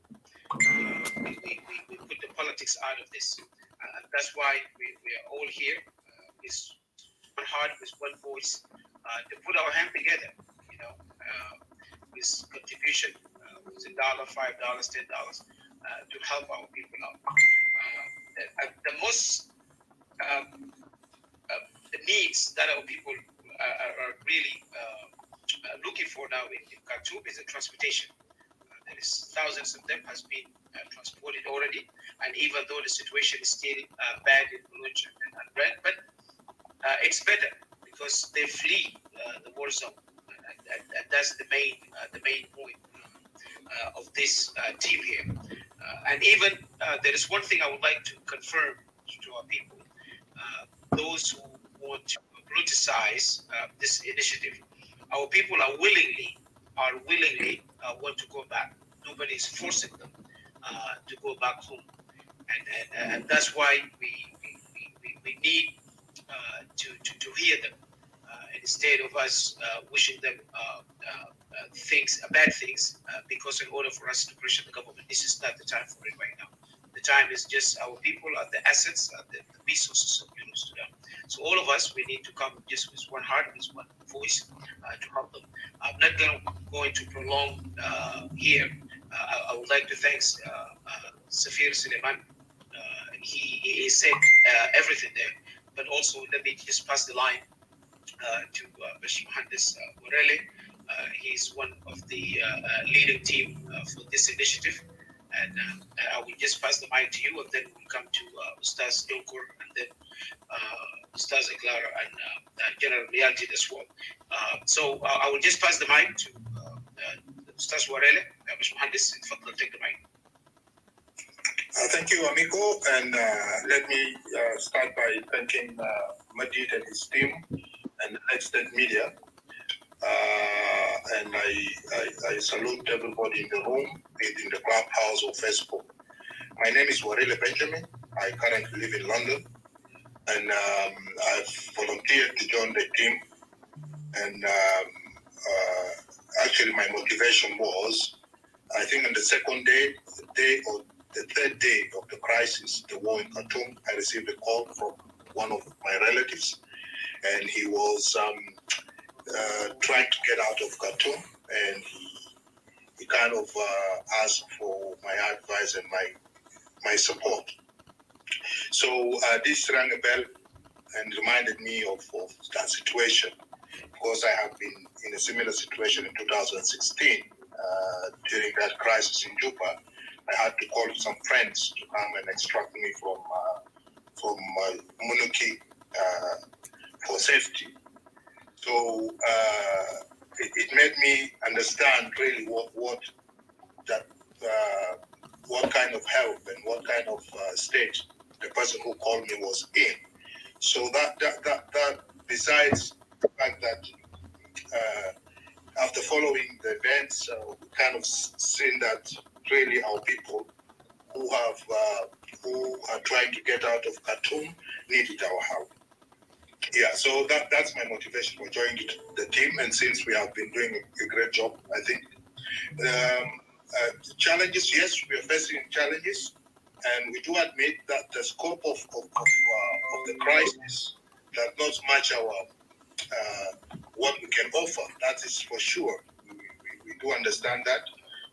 We put the politics out of this. And that's why we are all here with one heart, with one voice, to put our hand together, you know, with contribution, with $1, $5, $10, to help our people out. The most the needs that our people are really looking for now in Khartoum is the transportation. There is thousands of them has been transported already, and even though the situation is still bad in Baloch and Red, but it's better because they flee the war zone, and that's the main point of this team here. And even there is one thing I would like to confirm to our people: those who want to politicize this initiative, our people are willingly want to go back. Nobody is forcing them to go back home, and that's why we need to hear them instead of us wishing them bad things, because in order for us to pressure the government, this is not the time for it right now. The time is just our people are the assets, the resources of Sudan. So all of us, we need to come just with one heart, with one voice to help them. I'm not going to prolong here. I would like to thank Safir Suleiman. He said everything there, but also let me just pass the line to Mr. Mohandes Morele. He's one of the leading team for this initiative. And I will just pass the mic to you, and then we'll come to Ustaz Donkur, and then Ustaz Eklara, and General Miyajid as well. So I will just pass the mic to Ustaz Morele. Mr. Mohandes, take the mic. Thank you, Amico, and let me start by thanking Majid and his team and Next Media. And I salute everybody in the room, be it in the clubhouse or Facebook. My name is Warele Benjamin. I currently live in London, and I've volunteered to join the team. And actually, my motivation was, I think on the second day or the third day of the crisis, the war in Khartoum, I received a call from one of my relatives, and he was trying to get out of Khartoum, and he kind of asked for my advice and my support. So this rang a bell and reminded me of that situation, because I have been in a similar situation in 2016 during that crisis in Juba. I had to call some friends to come and extract me from Munuki for safety. So it made me understand really what kind of help and what kind of state the person who called me was in. So that besides the fact that after following the events, we kind of seen that really our people who are trying to get out of Khartoum needed our help. Yeah, so that's my motivation for joining the team, and since we have been doing a great job, I think. Challenges, yes, we are facing challenges, and we do admit that the scope of the crisis does not match our what we can offer. That is for sure. We do understand that.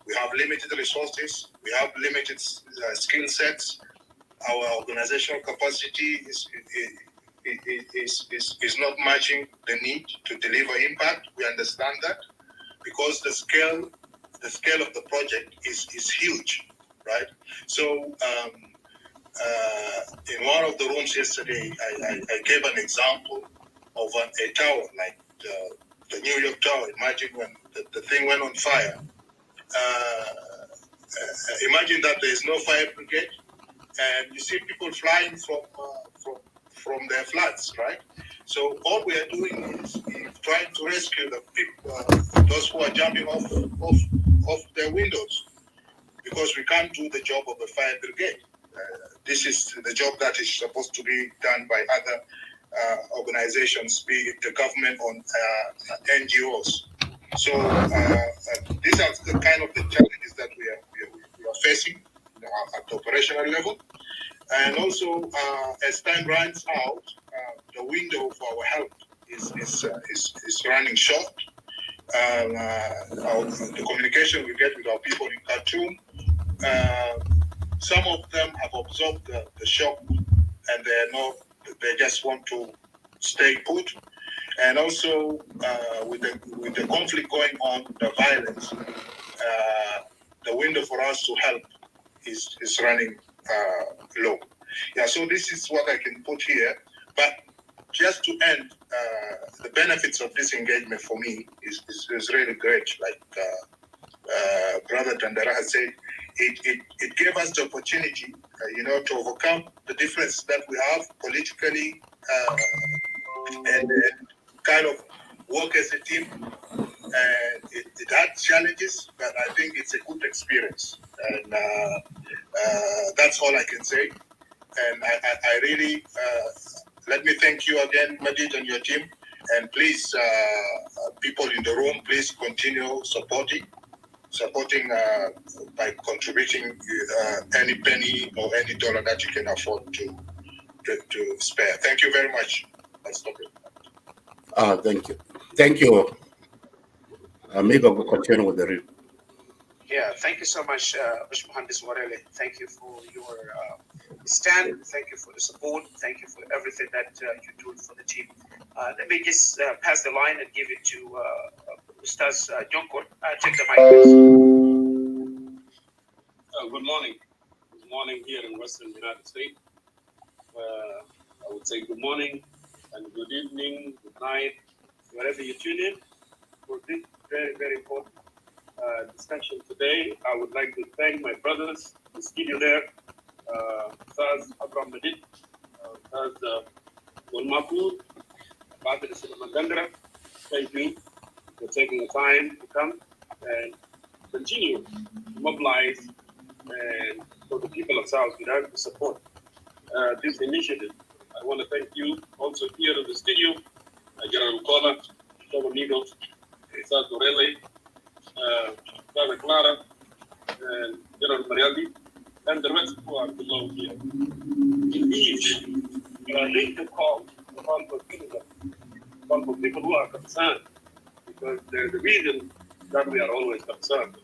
We have limited resources. We have limited skill sets. Our organizational capacity is not matching the need to deliver impact. We understand that, because the scale of the project is huge, right? So in one of the rooms yesterday, I gave an example of a tower, like the New York Tower. Imagine when the thing went on fire. Imagine that there is no fire brigade, and you see people flying from their flats, right? So all we are doing is trying to rescue the people, those who are jumping off their windows, because we can't do the job of a fire brigade. This is the job that is supposed to be done by other organizations, be it the government or NGOs. So these are the kind of the challenges that we are facing at the operational level. And also, as time runs out, the window for our help is running short. The communication we get with our people in Khartoum, some of them have absorbed the shock, and they just want to stay put. And also, with the conflict going on, the violence, the window for us to help is running low. Yeah, so this is what I can put here. But just to end, the benefits of this engagement for me is really great. Like Brother Tandara has said, it gave us the opportunity, to overcome the differences that we have politically, and kind of work as a team. And it had challenges, but I think it's a good experience. And that's all I can say. And I really, let me thank you again, Majid, and your team. And please, people in the room, please continue supporting by contributing any penny or any dollar that you can afford to spare. Thank you very much. I'll stop it. Thank you. Thank you. Amigo, will continue with the read. Yeah, thank you so much, Mr. Mohandes Warele. Thank you for your stand. Thank you for the support. Thank you for everything that you do for the team. Let me just pass the line and give it to Ustaz Jonkor. Take the mic, please. Good morning. Good morning here in Western United States. I would say good morning and good evening, good night, wherever you tune in for this very, very important discussion today. I would like to thank my brothers in the studio there, Saz Abraham Madid, Saz Wolmapu, Badir Silamandandra. Thank you for taking the time to come and continue to mobilize and for the people of South Sudan to support this initiative. I want to thank you also here in the studio, General Kola, Tomo Nigo, Saz Dorele, Father Clara, and General Marialdi, and the rest who are below here. Indeed, I need to call for people who are concerned, because there's a reason that we are always concerned.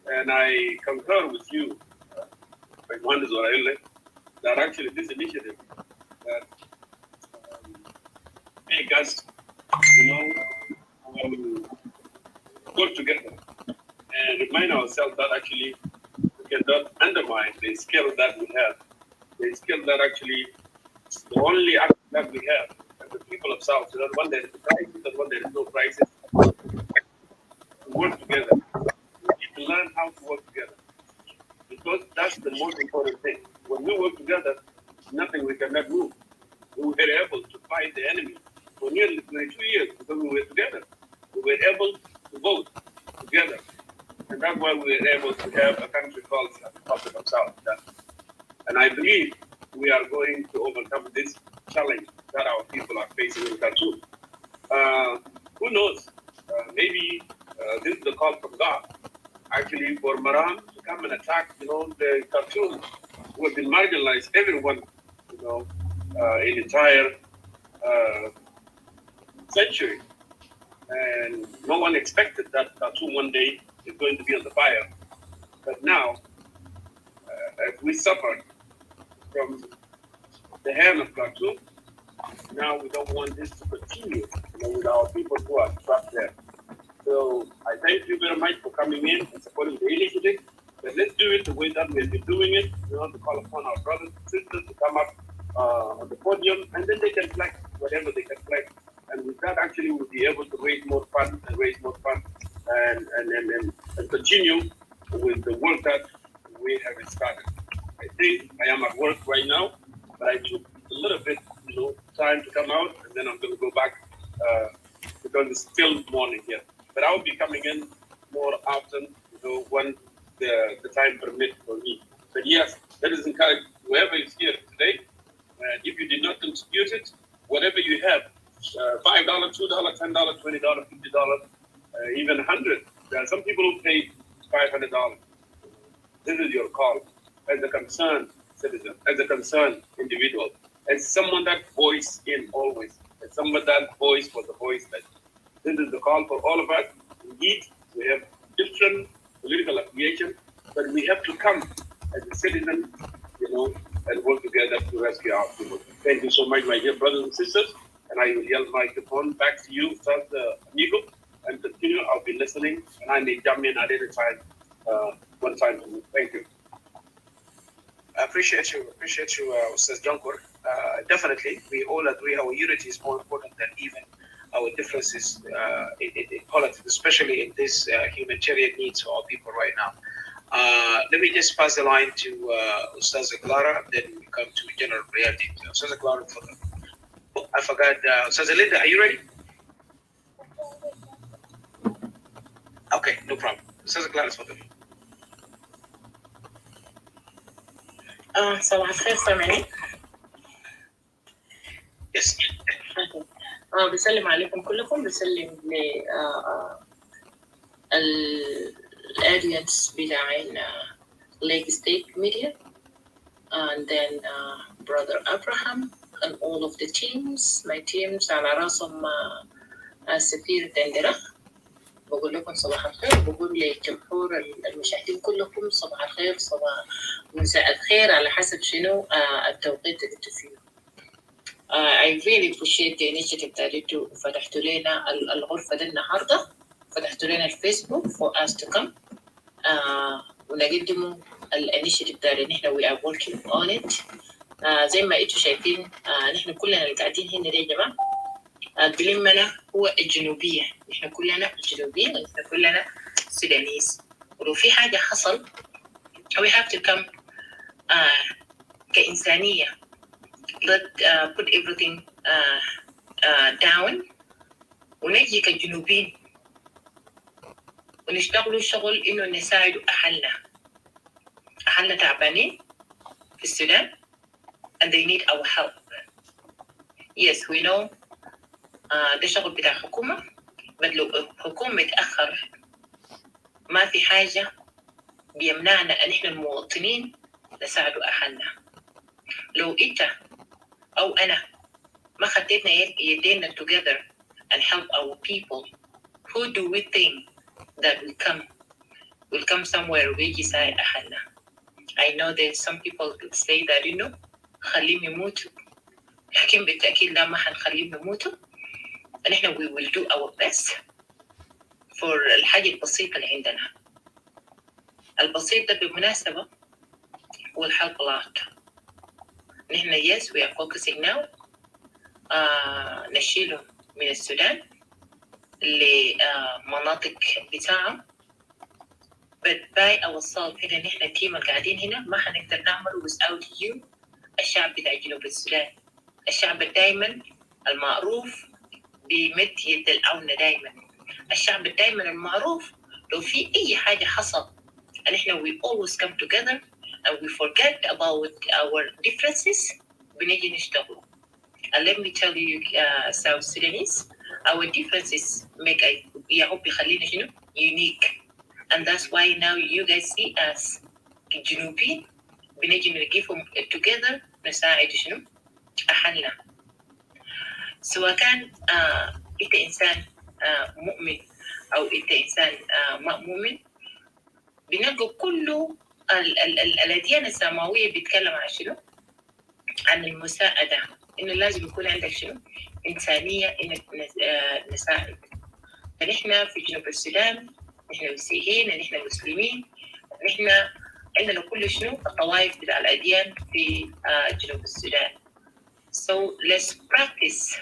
And I concur with you, Mohandes Warele, that actually this initiative that make us, work together and remind ourselves that actually we cannot undermine the skill that we have. The skill that actually the only act that we have as the people of South Sudan, when there is a crisis and when there is no crisis, to work together. We need to learn how to work together, because that's the most important thing. When we work together, nothing we cannot move. We were able to fight the enemy for nearly 22 years because we were together. We were able to vote together. And that's why we were able to have a country called the Republic of South Sudan. And I believe we are going to overcome this challenge that our people are facing in Khartoum. Who knows? Maybe this is the call from God, actually, for Maran to come and attack, the Khartoum, who have been marginalized, everyone, in entire century. And no one expected that Khartoum one day is going to be on the fire. But now, as we suffered from the hand of Khartoum, now we don't want this to continue, with our people who are trapped there. So I thank you very much for coming in and supporting the initiative. But let's do it the way that we have been doing it. We want to call upon our brothers and sisters to come up on the podium, and then they can flex whatever they can flex. And with that, actually, we'll be able to raise more funds and continue with the work that we have started. I think I am at work right now, but I took a little bit, time to come out, and then I'm going to go back because it's still morning here. But I'll be coming in more often, when the time permits for me. But yes, let us encourage whoever is here today. If you did not contribute it, whatever you have, $5, $2, $10, $20, $50, even $100. There are some people who pay $500. This is your call as a concerned citizen, as a concerned individual, as someone that voice in always, as someone that voice was a voiceless. This is the call for all of us. Indeed, we have different political affiliations, but we have to come as a citizen, and work together to rescue our people. Thank you so much, my dear brothers and sisters. And I will yield my microphone back to you, Ustaz Amigo, and continue. I'll be listening, and I may jump in at any time, one time to me. Thank you. I appreciate you, Ustaz Jonkor. Definitely, we all agree our unity is more important than even our differences in politics, especially in this humanitarian needs for our people right now. Let me just pass the line to Ustaz Clara, then we come to General Reality. Ustaz Clara, I forgot. Ustaz Linda, are you ready? Okay, no problem. Ustaz Clara is for them. صباح الخير سامعني؟ Yes. بسلم عليكم كلكم، بسلم الaudience بتاعين Lake State Media, and then Brother Abraham and all of the teams, my teams على راسهم السفير دندرة بقول لكم صباح الخير، وبقول للجمهور المشاهدين كلكم صباح الخير، صباح مساء الخير، على حسب شنو التوقيت اللي انتوا فيه. I really appreciate the initiative that انتوا فتحتوا لنا الغرفة دي النهاردة، فتحتوا لنا الفيسبوك for us to come ونقدموا الانيشيتيف ده اللي نحن we are working on it. زي ما انتوا شايفين نحن كلنا اللي قاعدين هنا دي يا جماعة بلمنا هو الجنوبية، نحن كلنا الجنوبية ونحن كلنا سودانيس، ولو في حاجة حصل we have to come كإنسانية put everything down ونجي كجنوبين ونشتغلوا شغل إنه نساعد أهلنا تعبانين في السودان and they need our help. Yes, we know ده شغل بتاع حكومة، بس لو الحكومة تأخر ما في حاجة بيمنعنا أن إحنا المواطنين نساعدوا أهلنا. لو إنت أو أنا ما خدتنا يدينا together and help our people, who do we think that will come somewhere ويجي يساعد أهلنا؟ I know that some people could say that خليهم يموتوا، لكن بالتأكيد لا، ما حنخليهم يموتوا. نحن we will do our best for الحاجة البسيطة اللي عندنا. البسيط ده بالمناسبة will help a lot. نحن yes we are focusing now نشيله من السودان لمناطق بتاعه، but by ourselves هنا نحن التيم القاعدين هنا ما حنقدر نعمله without you. الشعب بتاع جنوب السودان، الشعب دايما المعروف بمد يد العون، دايما الشعب دايما المعروف لو في أي حاجة حصل and إحنا we always come together and we forget about our differences بنيجي نشتغل. And let me tell you South Sudanese, our differences make يا رب يخلينا شنو unique, and that's why now you guys see us الجنوبيين بنيجي نلقيهم together نساعد شنو أهلنا. سواء كان أنت إنسان مؤمن أو أنت إنسان ما مؤمن، بنلقى كله الأديان السماوية بيتكلم عن شنو؟ عن المساعدة، إنه لازم يكون عندك شنو؟ إنسانية إنك نساعد. فنحن في جنوب السودان نحن مسيحيين، نحن مسلمين، نحن عندنا كل شنو؟ الطوائف بتاع الأديان في جنوب السودان. So let's practice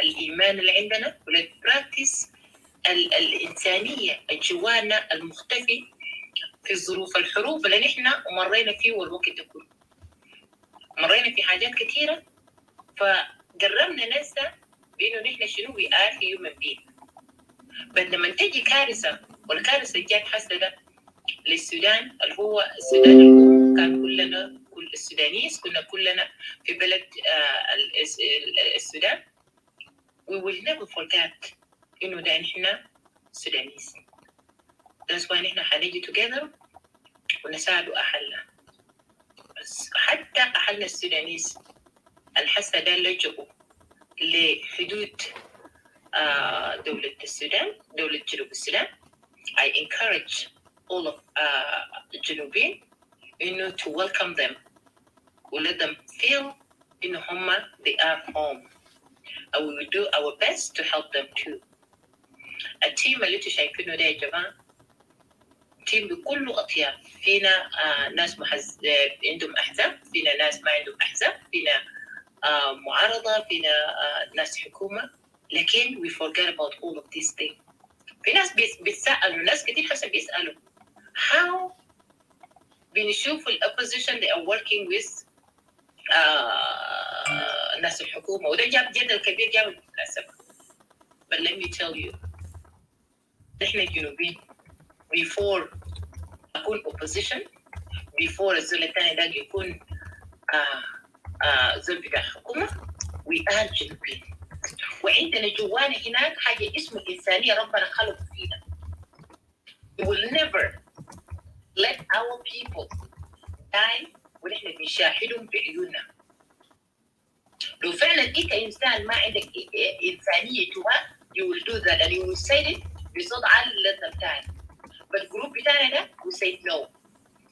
الإيمان اللي عندنا، ولlet's practice الإنسانية الجوانا المختفي في ظروف الحروب اللي نحن مرينا فيه والوقت ده كله. مرينا في حاجات كثيرة فقررنا ننسى بإنه نحن شنو we are human being. بس لما تجي كارثة والكارثة جات حسنة للسودان اللي هو السودان الأم، كان كلنا كل السودانيس كنا كلنا في بلد السودان. We will never forget إنه ده نحن سودانيس. That's why نحن حنيجي together ونساعدوا أهلنا. بس حتى أهلنا السودانيس الحسنة ده لجؤوا لحدود دولة السودان، دولة جنوب السودان. I encourage all of الجنوبيين إنه to welcome them و let them feel إنه هما they are home, and we will do our best to help them too. التيم اللي انتوا شايفينه ده يا جماعة تيم بكل أطياف، فينا ناس عندهم أحزاب، فينا ناس ما عندهم أحزاب، فينا معارضة، فينا ناس حكومة، لكن we forget about all of these things. في ناس بيتسألوا، ناس كتير حسب بيسألوا how بنشوف ال opposition they are working with ناس الحكومة، وده جاب جدل كبير جاب بالمناسبة. But let me tell you نحن الجنوبيين before أكون opposition، before الزول الثاني ده يكون زول بتاع حكومة، we are جنوبيين، وعندنا جوانا هناك حاجة اسمه الإنسانية ربنا خلق فينا. We will never let our people die ونحن بنشاهدهم بعيوننا. لو فعلا انت انسان ما عندك انسانيه جواك you will do that and you will say it بصوت عالي let them die. But group بتاعنا we said no.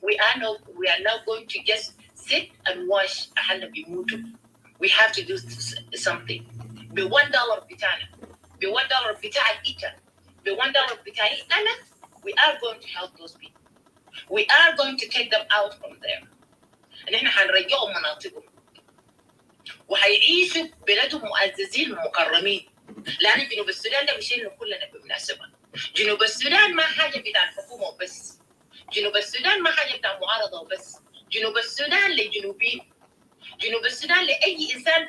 We are not going to just sit and watch أهلنا بيموتوا. We have to do something. $1 بتاعنا. $1 بتاع إيتا. $1 بتاعي أنا. We are going to help those people. We are going to take them out from there. نحن هنرجعهم مناطقهم. وهيعيشوا بلادهم مؤززين ومكرمين. لأن جنوب السودان ده بيشيلنا كلنا بالمناسبة. جنوب السودان ما حاجة بتاع الحكومة وبس. جنوب السودان ما حاجة بتاع معارضة وبس. جنوب السودان للجنوبيين. جنوب السودان لأي إنسان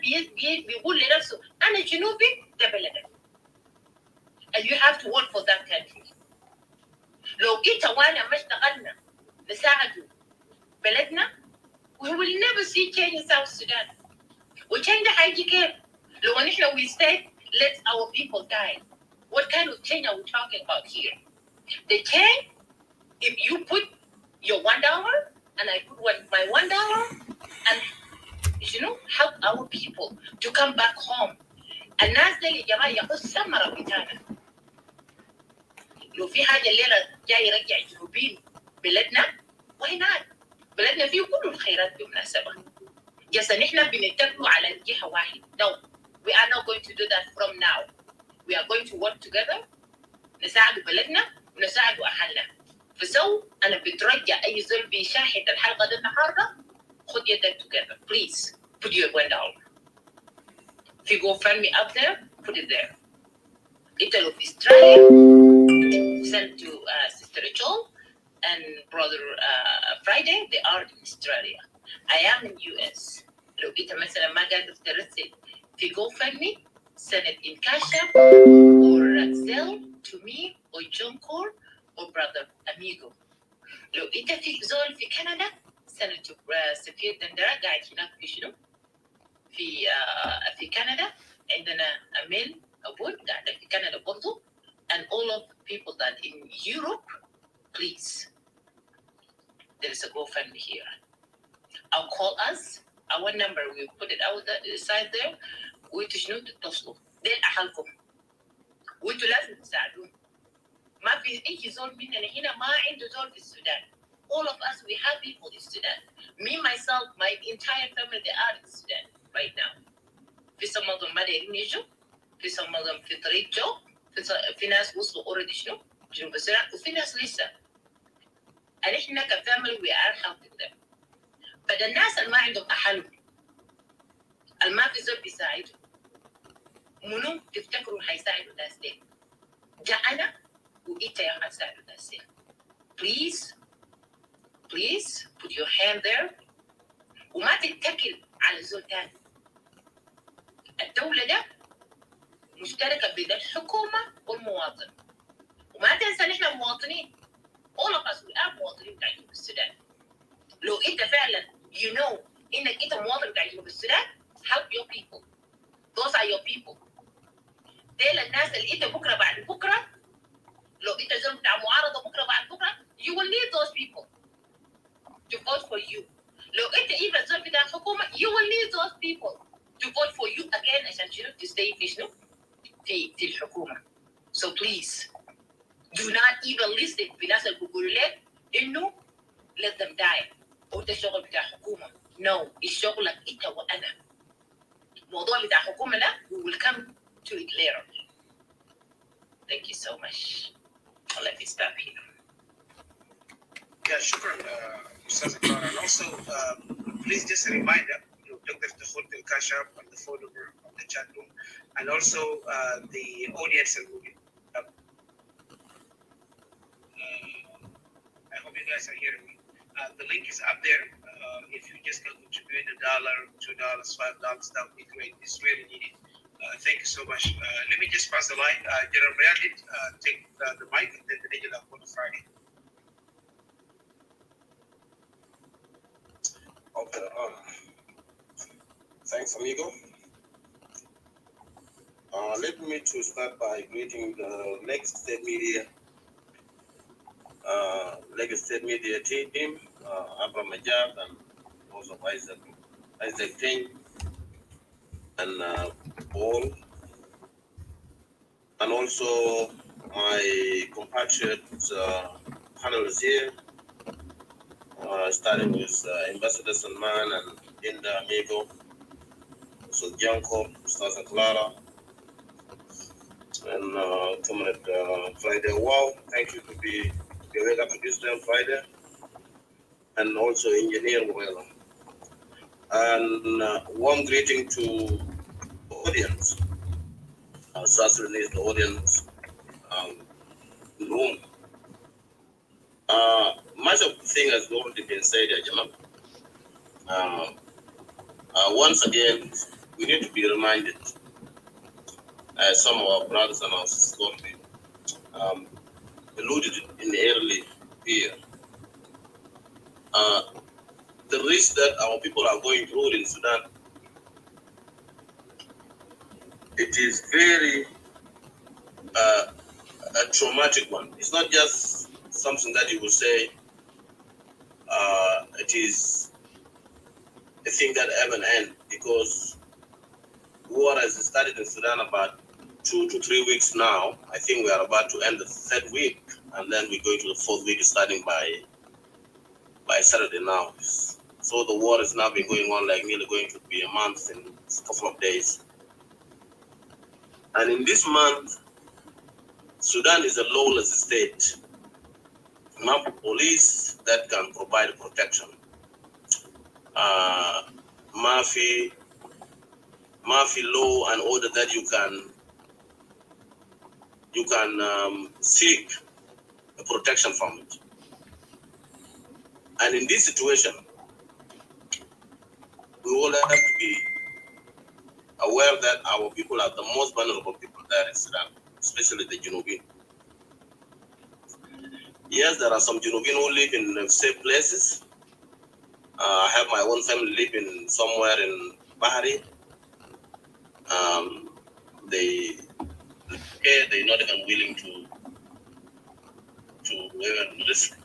بيقول لنفسه أنا جنوبي ده بلدك. And you have to work for that country. لو جيت وانا ما اشتغلنا نساعده بلدنا we will never see change in South Sudan. وchange ده هيجي كيف؟ لو نحن we say let our people die. What kind of change are we talking about here? The change, if you put your $1 and I put my $1 and help our people to come back home. الناس دي يا جماعة ياخذ ثمرة بتاعنا. لو في حاجة الليلة جاي يرجع الجنوبيين بلدنا وهنا بلدنا فيه كل الخيرات بالمناسبة. جالس نحن بنتفقوا على جهة واحد. No, we are not going to do that from now. We are going to work together. نساعد بلدنا ونساعد أهلنا. أنا بترجع أي زول بيشاهد الحلقة دي النهاردة خد يدك together. Please put your $1. If you go find me up there, put it there. Italy of Australia, sent to Sister Rachel and Brother Friday, they are in Australia. I am in US. لو جيت مثلا ما قادر ترسل في GoFundMe, send it in Cash App or Zelle to me or John Core or Brother Amigo. لو انت في زول في كندا send it to سفير دندرة قاعد هناك في شنو؟ في كندا عندنا أمين أبود قاعدة في كندا برضو and all of people that in Europe, please, there is a GoFundMe here. I'll call us. Our number, we put it out the side there. وانتوا شنو تتصلوا؟ ديل أهلكم. وانتوا لازم تساعدون. ما في أي زول مننا هنا ما عنده زول في السودان. All of us, we have people in Sudan. Me, myself, my entire family, they are in Sudan right now. في some of them ما دايرين يجوا. في some of them في طريق جو. في ناس وصلوا already شنو؟ جنوب السودان وفي ناس لسه. احنا كفاميلي we are helping them. فده الناس اللي ما عندهم أهلهم. اللي ما في زول بيساعدهم. منو تفتكروا حيساعدوا الناس دي؟ أنا وإنت يا حتساعدوا الناس دي. Please put your hand there وما تتكل على زول تاني. الدولة ده مشتركة بين الحكومة والمواطن. وما تنسى نحن مواطنين. all of us we are مواطنين بتاع جنوب السودان. لو انت فعلا انك انت مواطن بتاع جنوب السودان help your people. those are your people. ديل الناس اللي انت بكره بعد بكره لو انت زول بتاع معارضة بكره بعد بكره you will need those people to vote for you. لو انت even زول بتاع الحكومة you will need those people to vote for you again عشان شنو to stay في شنو في الحكومة. So please do not even listen في ناس اللي بيقولوا لك إنه let them die أو ده الشغل بتاع حكومة. No, الشغلك أنت وأنا. الموضوع بتاع حكومة ده we will come to it later. Thank you so much. Let me stop here. Yeah, shukran, Ustaz Akbar. And also, please just a reminder, تقدر تدخل في الكاش اب and the phone number of the chat room, and also the audience will be up. I hope you guys are hearing me. The link is up there. If you just can contribute $1, $2, $5, that would be great. It's really needed. Thank you so much. Let me just pass the line. General Riyadit, take the mic, and then the digital for the Friday. Okay. Thanks, amigo. Let me to start by greeting the Lake State Media, team, Abraham Majab, and also Isaac Ting, and Paul, and also my compatriots panelists here, starting with Ambassador Salman and Linda Amigo, so Janko, Stasa Clara, and Comrade Friday. Wow, thank you to be awake up to this time Friday, and also Engineer Well. And warm greeting to audience, South Sudanese audience room. Much of the thing has already been said, Jamal. Once again, we need to be reminded, as some of our brothers and our sisters already alluded in the early year, the risk that our people are going through in Sudan, it is very a traumatic one. It's not just something that you will say it is a thing that haven't end, because war has started in Sudan about 2 to 3 weeks now. I think we are about to end the 3rd week, and then we're going to the 4th week starting by Saturday now. So the war has now been going on like nearly going to be a month in a couple of days. And in this month, Sudan is a lawless state. Not police that can provide protection. Mafia law and order that you can seek protection from it. And in this situation, we all have to be aware that our people are the most vulnerable people there in Sudan, especially the Junubin. Yes, there are some Junubin who live in safe places. I have my own family living somewhere in Bahari. They're not even willing to even risk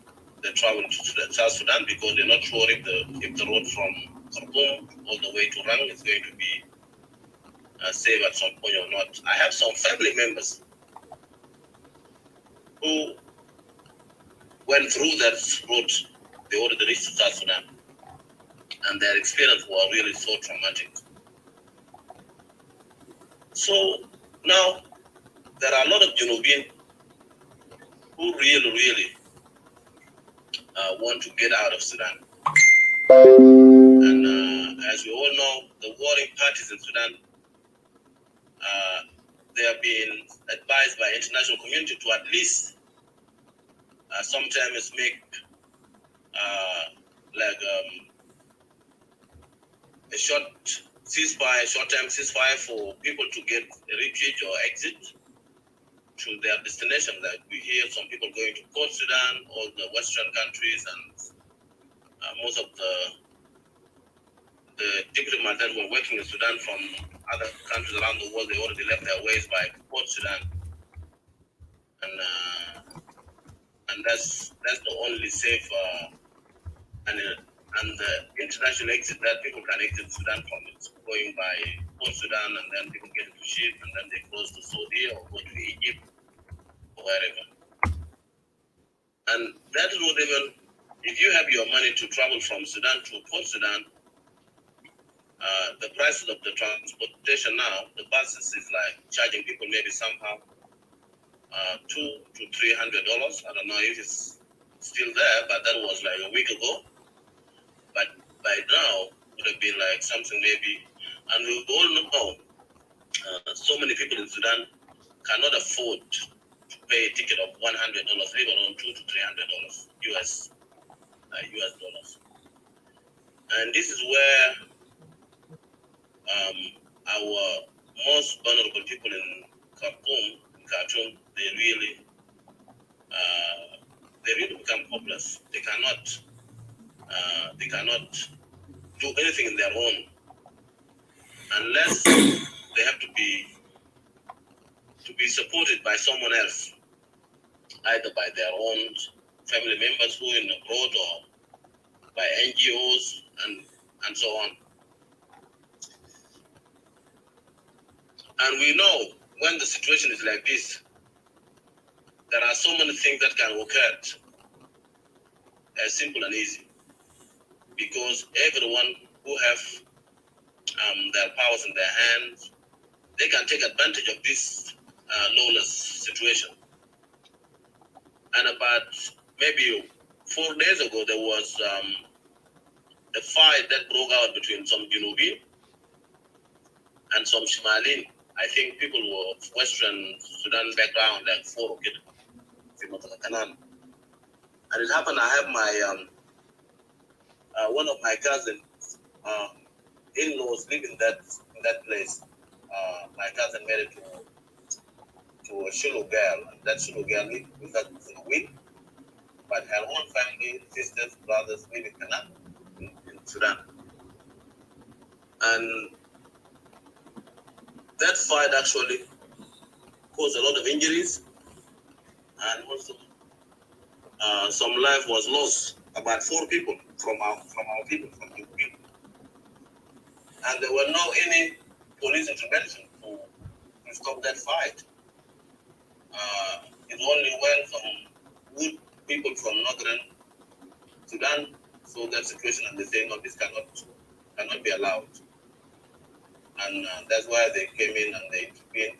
the travel to South Sudan, because they're not sure if the road from Khartoum all the way to Rang is going to be safe at some point or not. I have some family members who went through that route. They already reached South Sudan, and their experience was really so traumatic. So now there are a lot of Junubin who really want to get out of Sudan. And as we all know, the warring parties in Sudan, they have been advised by international community to at least sometimes make a short-term ceasefire for people to get a refuge or exit to their destination. Like we hear some people going to Port Sudan, all the Western countries, and most of the diplomats that were working in Sudan from other countries around the world, they already left their ways by Port Sudan, and that's the only safe and the international exit that people can exit Sudan from. It's going by Port Sudan, and then people get into ship, and then they cross to Saudi or go to Egypt or wherever. And that is what, even if you have your money to travel from Sudan to Port Sudan, the prices of the transportation now, the buses is like charging people maybe somehow $200 to $300. I don't know if it's still there, but that was like a week ago. But by now, it would have been like something maybe, and we all know so many people in Sudan cannot afford to pay a ticket of $100, even on $200 to $300 US dollars. And this is where our most vulnerable people in Khartoum, they really become hopeless. They cannot do anything in their own unless they have to be supported by someone else, either by their own family members who are in abroad or by NGOs and so on. And we know when the situation is like this, there are so many things that can occur as simple and easy, because everyone who have their powers in their hands, they can take advantage of this lawless situation. And about maybe 4 days ago, there was a fight that broke out between some Junubi and some Shimalin. I think people were of Western Sudan background, like four of it. And it happened, I have my one of my cousins in-laws live in that place. My cousin married to a Shulu girl, and that Shulu girl lived with us in a week. But her own family, sisters, brothers, live in Canaan, in Sudan. And that fight actually caused a lot of injuries, and also some life was lost. About 4 people from our people, from the people. And there were no any police intervention to stop that fight. It only went from good people from northern Sudan, so that situation, and they say no, this cannot be allowed. And that's why they came in and they intervened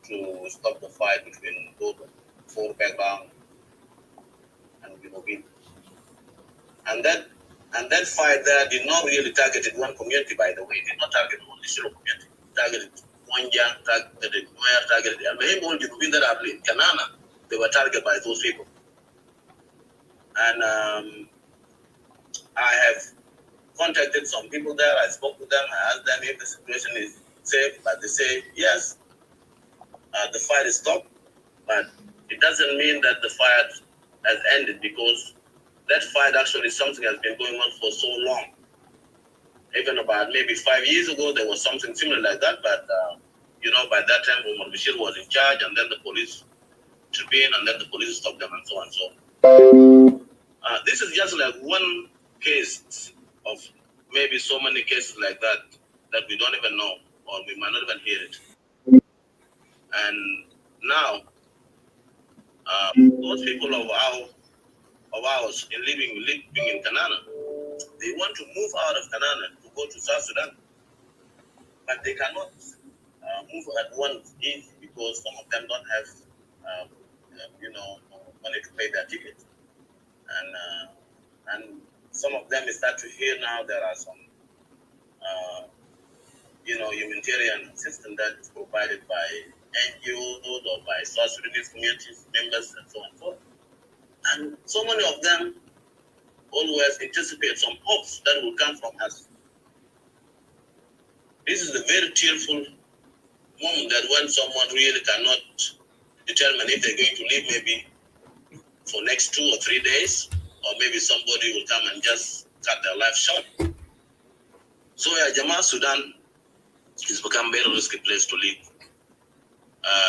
to stop the fight between both 4 background and Binobin. And that fight there did not really target one community, by the way. It did not target only Shiro community. It targeted Mwanja, targeted Nuer, targeted the whole Binobin that are in Kanana. They were targeted by those people. And I have contacted some people there. I spoke to them. I asked them if the situation is safe, but they say yes, the fight is stopped, but it doesn't mean that the fight has ended, because that fight actually is something that has been going on for so long. Even about maybe 5 years ago, there was something similar like that, but by that time, Umar Bashir was in charge, and then the police intervened, and then the police stopped them, and so on and so on. This is just like one case of maybe so many cases like that we don't even know, or we might not even hear it. And now, those people of ours living in Kanana, they want to move out of Kanana to go to South Sudan, but they cannot move at once easy, because some of them don't have money to pay their ticket, and some of them start to hear now there are some humanitarian assistance that is provided by NGOs or by South Sudanese communities members, and so on and so on. And so many of them always anticipate some hopes that will come from us. This is a very tearful moment, that when someone really cannot determine if they're going to live maybe for next 2 or 3 days, or maybe somebody will come and just cut their life short. So Jama, Sudan has become a very risky place to live.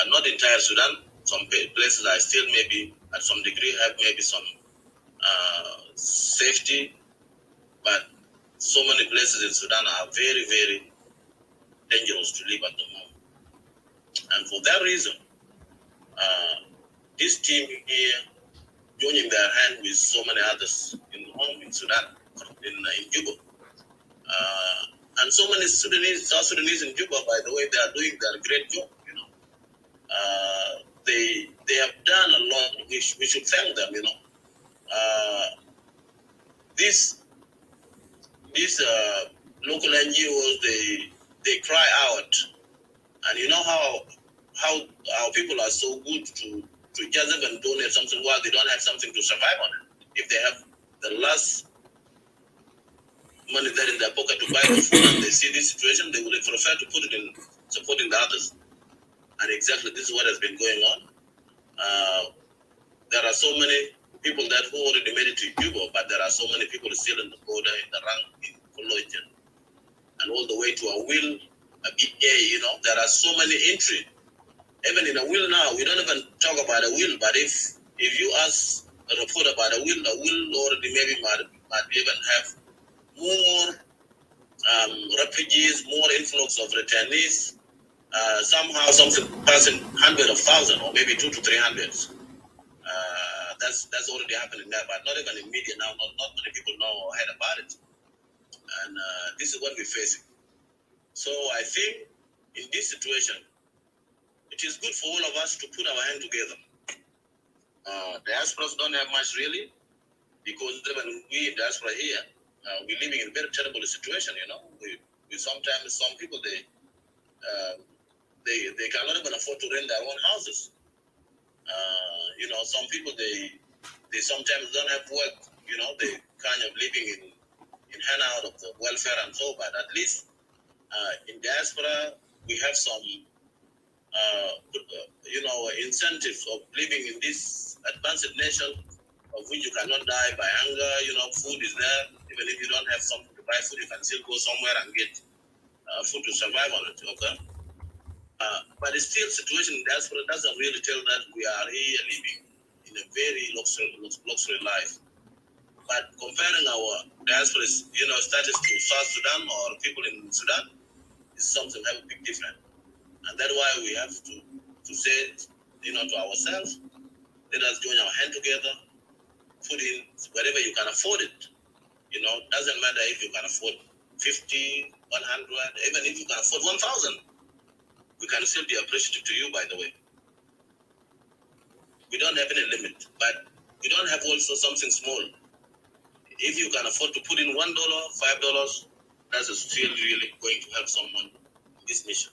Not entire Sudan. Some places are still maybe at some degree have maybe some safety, but so many places in Sudan are very, very dangerous to live at the moment. And for that reason, this team here joining their hand with so many others in Sudan, in Juba. And so many South Sudanese in Juba, by the way, they are doing their great job. They have done a lot. We should thank them. These local NGOs, they cry out, and you know how our people are so good to just even donate something while they don't have something to survive on it. If they have the last money there in their pocket to buy the food, and they see this situation, they would prefer to put it in supporting the others. And exactly this is what has been going on. There are so many people that who already made it to Juba, but there are so many people still in the border, in the rank, in college, and all the way to a will, a BA. There are so many entry. Even in a will now, we don't even talk about a will, but if you ask a report about a will already maybe might even have more refugees, more influx of returnees, somehow something passing 100,000 or maybe 200 to 300. That's already happening there, but not even in media now. Not many people know or heard about it, and this is what we're facing. So I think in this situation, it is good for all of us to put our hand together. Diasporas don't have much really, because even we in diaspora here, we're living in a very terrible situation. You know, we sometimes some people they cannot even afford to rent their own houses. You know, some people they sometimes don't have work. You know, they kind of living in hand out of the welfare and so. But at least in diaspora we have some you know, incentives of living in this advanced nation, of which you cannot die by hunger. You know, food is there. Even if you don't have something to buy food, you can still go somewhere and get food to survive on it. Okay. But the still situation in diaspora doesn't really tell that we are here living in a very luxury life. But comparing our diaspora, you know, status to South Sudan or people in Sudan is something have a big difference. And that's why we have to say, you know, to ourselves, let us join our hand together, put in wherever you can afford it. You know, doesn't matter if you can afford 50, 100, even if you can afford 1,000. We can still be appreciative to you, by the way. We don't have any limit, but we don't have also something small. If you can afford to put in $1, $5, that's still really going to help someone in this mission.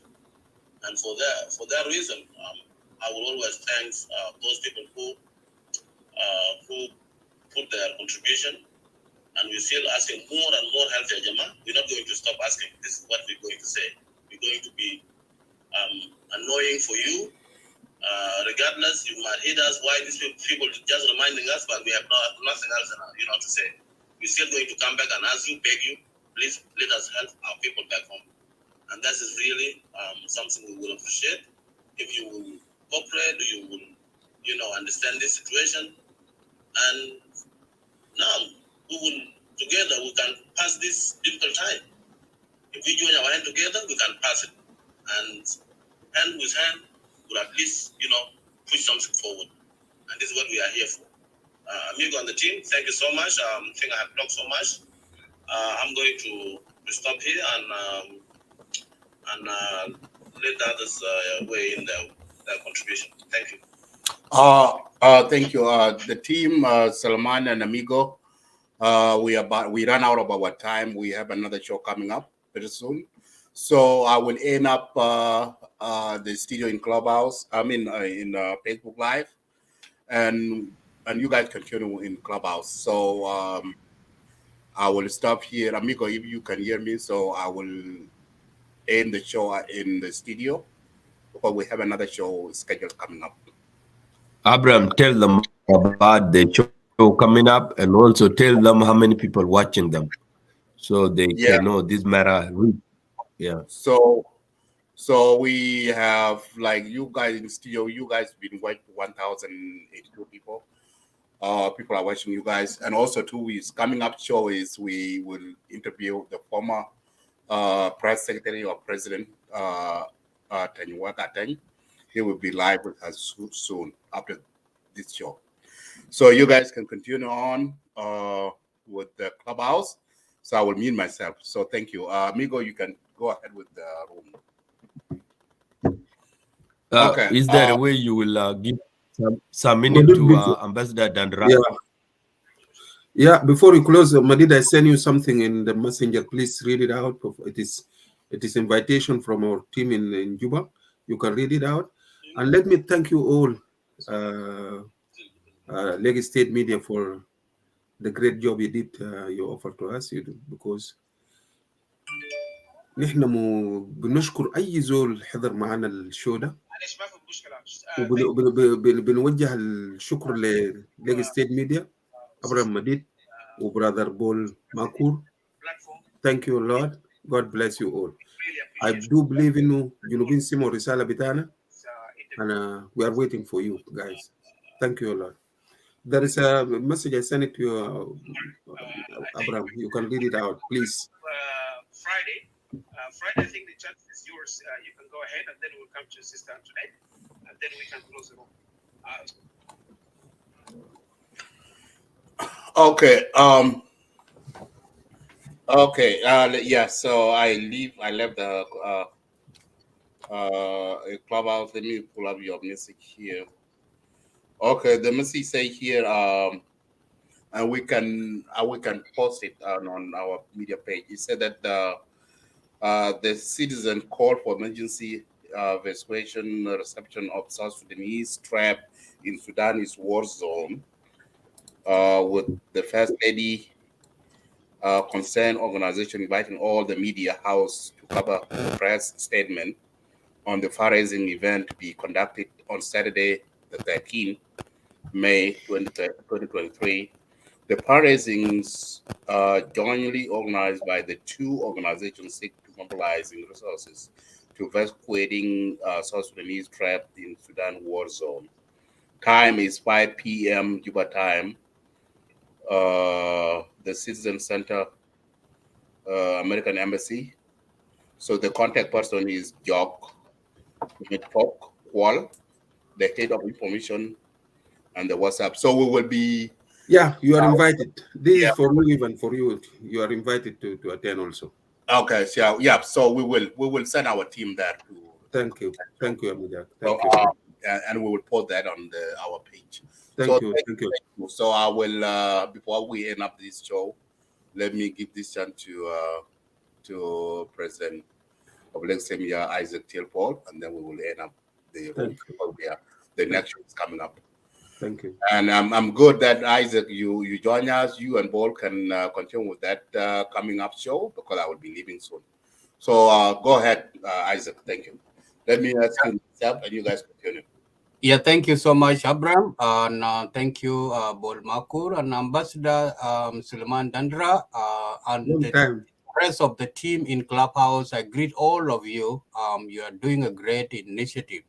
And for that reason, I will always thank those people who put their contribution, and we're still asking more and more help, Jama. We're not going to stop asking. This is what we're going to say. We're going to be annoying for you. Regardless, you might hit us. Why these people just reminding us, but we have nothing else, you know, to say. We're still going to come back and ask you, beg you, please let us help our people back home. And that is really something we will appreciate. If you will cooperate, you will, you know, understand this situation. And now together we can pass this difficult time. If we join our hand together, we can pass it. And hand with hand, will at least, you know, push something forward. And this is what we are here for. Amigo and the team, thank you so much. I think I have talked so much. I'm going to stop here and let the others weigh in their contribution. Thank you. Thank you. The team, Salman and Amigo, we ran out of our time. We have another show coming up very soon. So I will end up the studio in Clubhouse. I mean, in Facebook Live, and you guys continue in Clubhouse. So I will stop here, Amigo, if you can hear me. So I will end the show in the studio because we have another show scheduled coming up. Abraham, tell them about the show coming up, and also tell them how many people watching them, so they can know this matter. Yeah. So we have, like, you guys in the studio, you guys been watching 1,082 people. People are watching you guys. And also 2 weeks coming up show is we will interview the former press secretary or president, Tanyuwaka Tany. He will be live with us soon after this show. So you guys can continue on with the Clubhouse. So I will mute myself. So thank you. Amigo, you can go ahead with the room. Okay. Is there a way you will give some minute to Ambassador Dandra? Yeah, before we close, Madid, I send you something in the messenger. Please read it out. It is invitation from our team in Juba. You can read it out. And let me thank you all, Lagos State Media, for the great job you did, you offered to us, because نحن بنشكر أي زول حضر معنا الشو ده، وبنوجه الشكر لليج ستيت ميديا، أبراهيم مديد وبرادر بول ماكور. Thank you Lord. God bless you all. I do believe إنه جنوبين سمعوا الرسالة بتاعنا، and we are waiting for you guys. Thank you Lord. There is a message I sent it to you, Abraham. You can read it out, please. Friday, Friday, I think the chance is yours. You can go ahead, and then we'll come to Sister Antoinette, and then we can close the room. Okay. Okay. Yeah. So I left the a clubhouse. Let me pull up your message here. Okay. The message say here. And we can post it on our media page. It said that the citizen called for emergency evacuation reception of South Sudanese trapped in Sudan's war zone, with the First Lady concerned organization inviting all the media house to cover the press statement on the fundraising event to be conducted on Saturday, the 13th May 2023. The fundraisings jointly organized by the two organizations seek to mobilizing resources to evacuating South Sudanese trapped in Sudan war zone. Time is 5 p.m. Juba time. The Citizen Center, American Embassy. So the contact person is Jock Mitfok Wall, the head of information, and the WhatsApp. So we will be. Yeah, you are invited. This is for you, even for you. You are invited to attend also. Okay, so yeah, so we will send our team there to. Thank you, Amujak. Thank you. And we will post that on our page. Thank you. So I will before we end up this show, let me give this chance to President of Lexemia Isaac Tilpol, and then we will end up the room. The next show is coming up. Thank you. And I'm good that Isaac, you join us. You and Paul can continue with that coming up show, because I will be leaving soon. So go ahead, Isaac. Thank you. Let me ask you myself, and you guys continue. Yeah, thank you so much, Abraham, and thank you, Bol Makur and Ambassador Suleiman Dandra, and the rest of the team in Clubhouse. I greet all of you. You are doing a great initiative.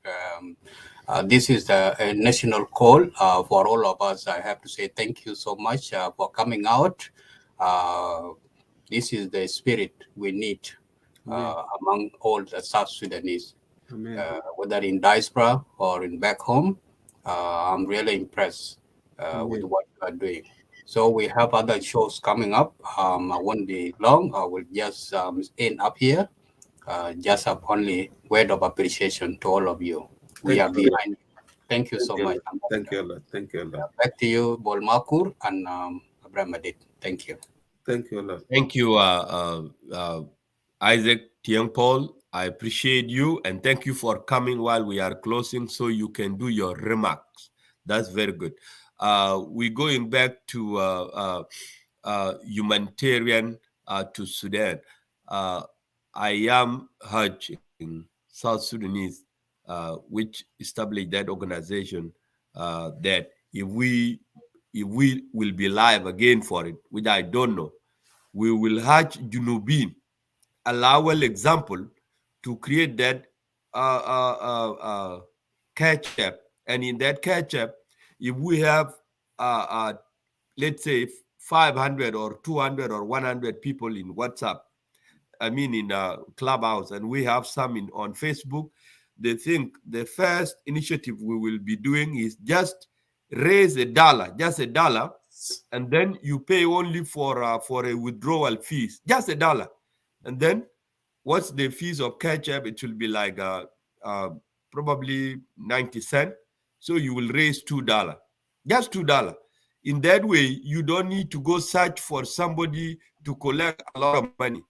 This is a national call for all of us. I have to say thank you so much for coming out. This is the spirit we need among all the South Sudanese. Whether in diaspora or in back home, I'm really impressed with what you are doing. So we have other shows coming up. I won't be long. I will just end up here. Just have only word of appreciation to all of you. We are behind you. Thank you so much. Thank you a lot. Thank you a lot. Back to you, Bol Makur and Abraham Adit. Thank you. Thank you a lot. Thank you, Isaac Tiang Paul. I appreciate you, and thank you for coming while we are closing so you can do your remarks. That's very good. We're going back to humanitarian to Sudan. I am urging South Sudanese, which established that organization, that if we will be live again for it, which I don't know, we will urge Junubin, allow an example to create that catch-up. And in that catch-up, if we have, let's say, 500 or 200 or 100 people in WhatsApp, I mean in Clubhouse, and we have some on Facebook, they think the first initiative we will be doing is just raise $1, just $1, and then you pay only for a withdrawal fees, just $1. And then what's the fees of catch-up? It will be like probably 90 cents. So you will raise $2, just $2. In that way, you don't need to go search for somebody to collect a lot of money.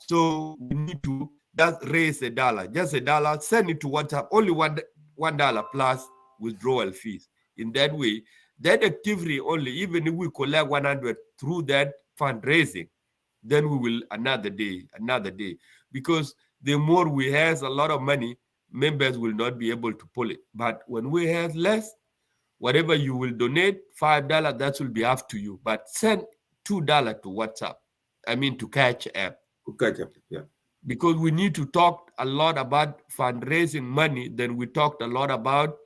So we need to just raise $1, just $1, send it to WhatsApp, only $1 plus withdrawal fees. In that way, that activity only, even if we collect 100 through that fundraising, then we will another day, because the more we have a lot of money, members will not be able to pull it. But when we have less, whatever you will donate, $5, that will be up to you. But send $2 to WhatsApp, I mean to Catch App. Yeah. Because we need to talk a lot about fundraising money, then we talked a lot about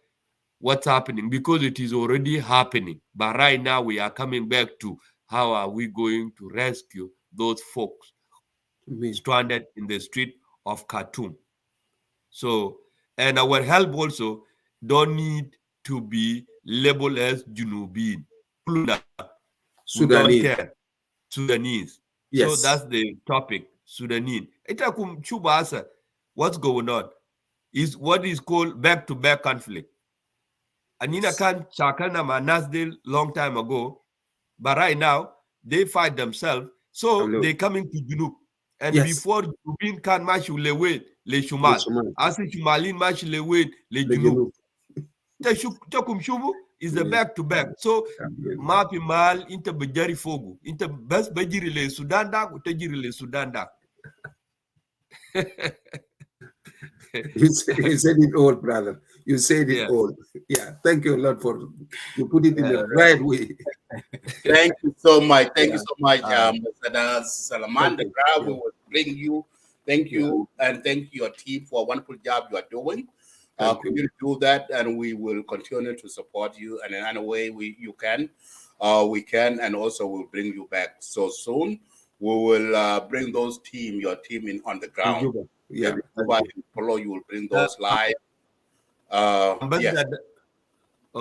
what's happening, because it is already happening. But right now we are coming back to how are we going to rescue those folks stranded in the street of Khartoum. So, and our help also don't need to be labeled as Junubin. We don't Sudanese. care. Sudanese. Yes. So that's the topic, Sudanese. Itakum Chubasa, what's going on? Is what is called back-to-back conflict. Anina can Chakana Manasdil long time ago, but right now they fight themselves. So they coming to Junub. And before Junubin can match lewe le Shumal. As Shumalin match lewe le Junub. Takum Shubu is a back-to-back. So Mapi Mal into Bajari Fogu. Into best Bajiri le Sudan da, Utajiri le Sudan da. You said it all, brother. You said it all. Yeah. Thank you a lot for you put it in the right way. Thank you so much. Thank you so much, Mr. Salamander. We will bring you. Thank you, and thank your team for a wonderful job you are doing. You do that, and we will continue to support you. And in any way you can, we can, and also we'll bring you back so soon. We will bring your team in on the ground. Yeah, follow. You will bring those live. Oh,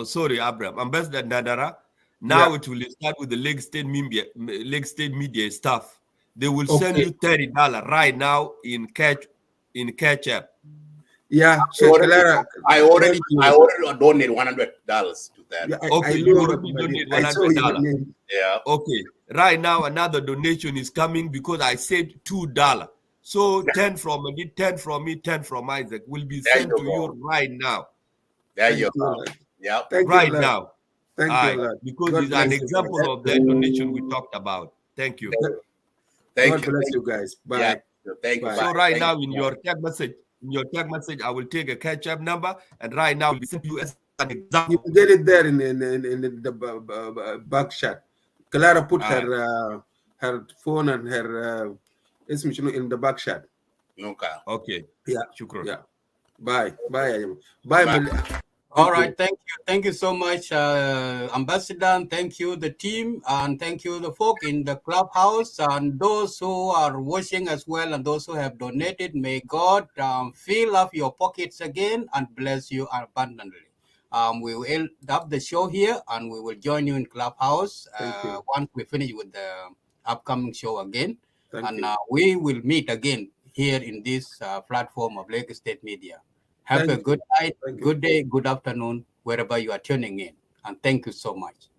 sorry, Abraham. Ambassador Nadara. Now it will start with the Lake State Media staff. They will send you $30 right now in cash app. Yeah, I already donate $100 to that. Yeah, okay, you already donate $100. Yeah. Okay. Right now another donation is coming because I said $2. So 10 from me, 10 from me, 10 from Isaac will be sent to you right now. There you go. Yeah. Right now. Thank you. Because it's an example of the donation we talked about. Thank you. God bless you guys. Bye. Yeah. Thank you. So right now in your text message, I will take a catch-up number, and right now we send you as an example. You get it there in the back shot. Clara put her phone and her in the back shot. Okay. Yeah. Shukran. Yeah. Bye. Bye. All right, thank you so much, Ambassador, and thank you the team, and thank you the folk in the clubhouse, and those who are watching as well, and those who have donated. May God fill up your pockets again and bless you abundantly. We will end up the show here, and we will join you in clubhouse once we finish with the upcoming show again. We will meet again here in this platform of Lake State Media. Have a good night, good day, good afternoon, wherever you are tuning in. And thank you so much.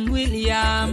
William.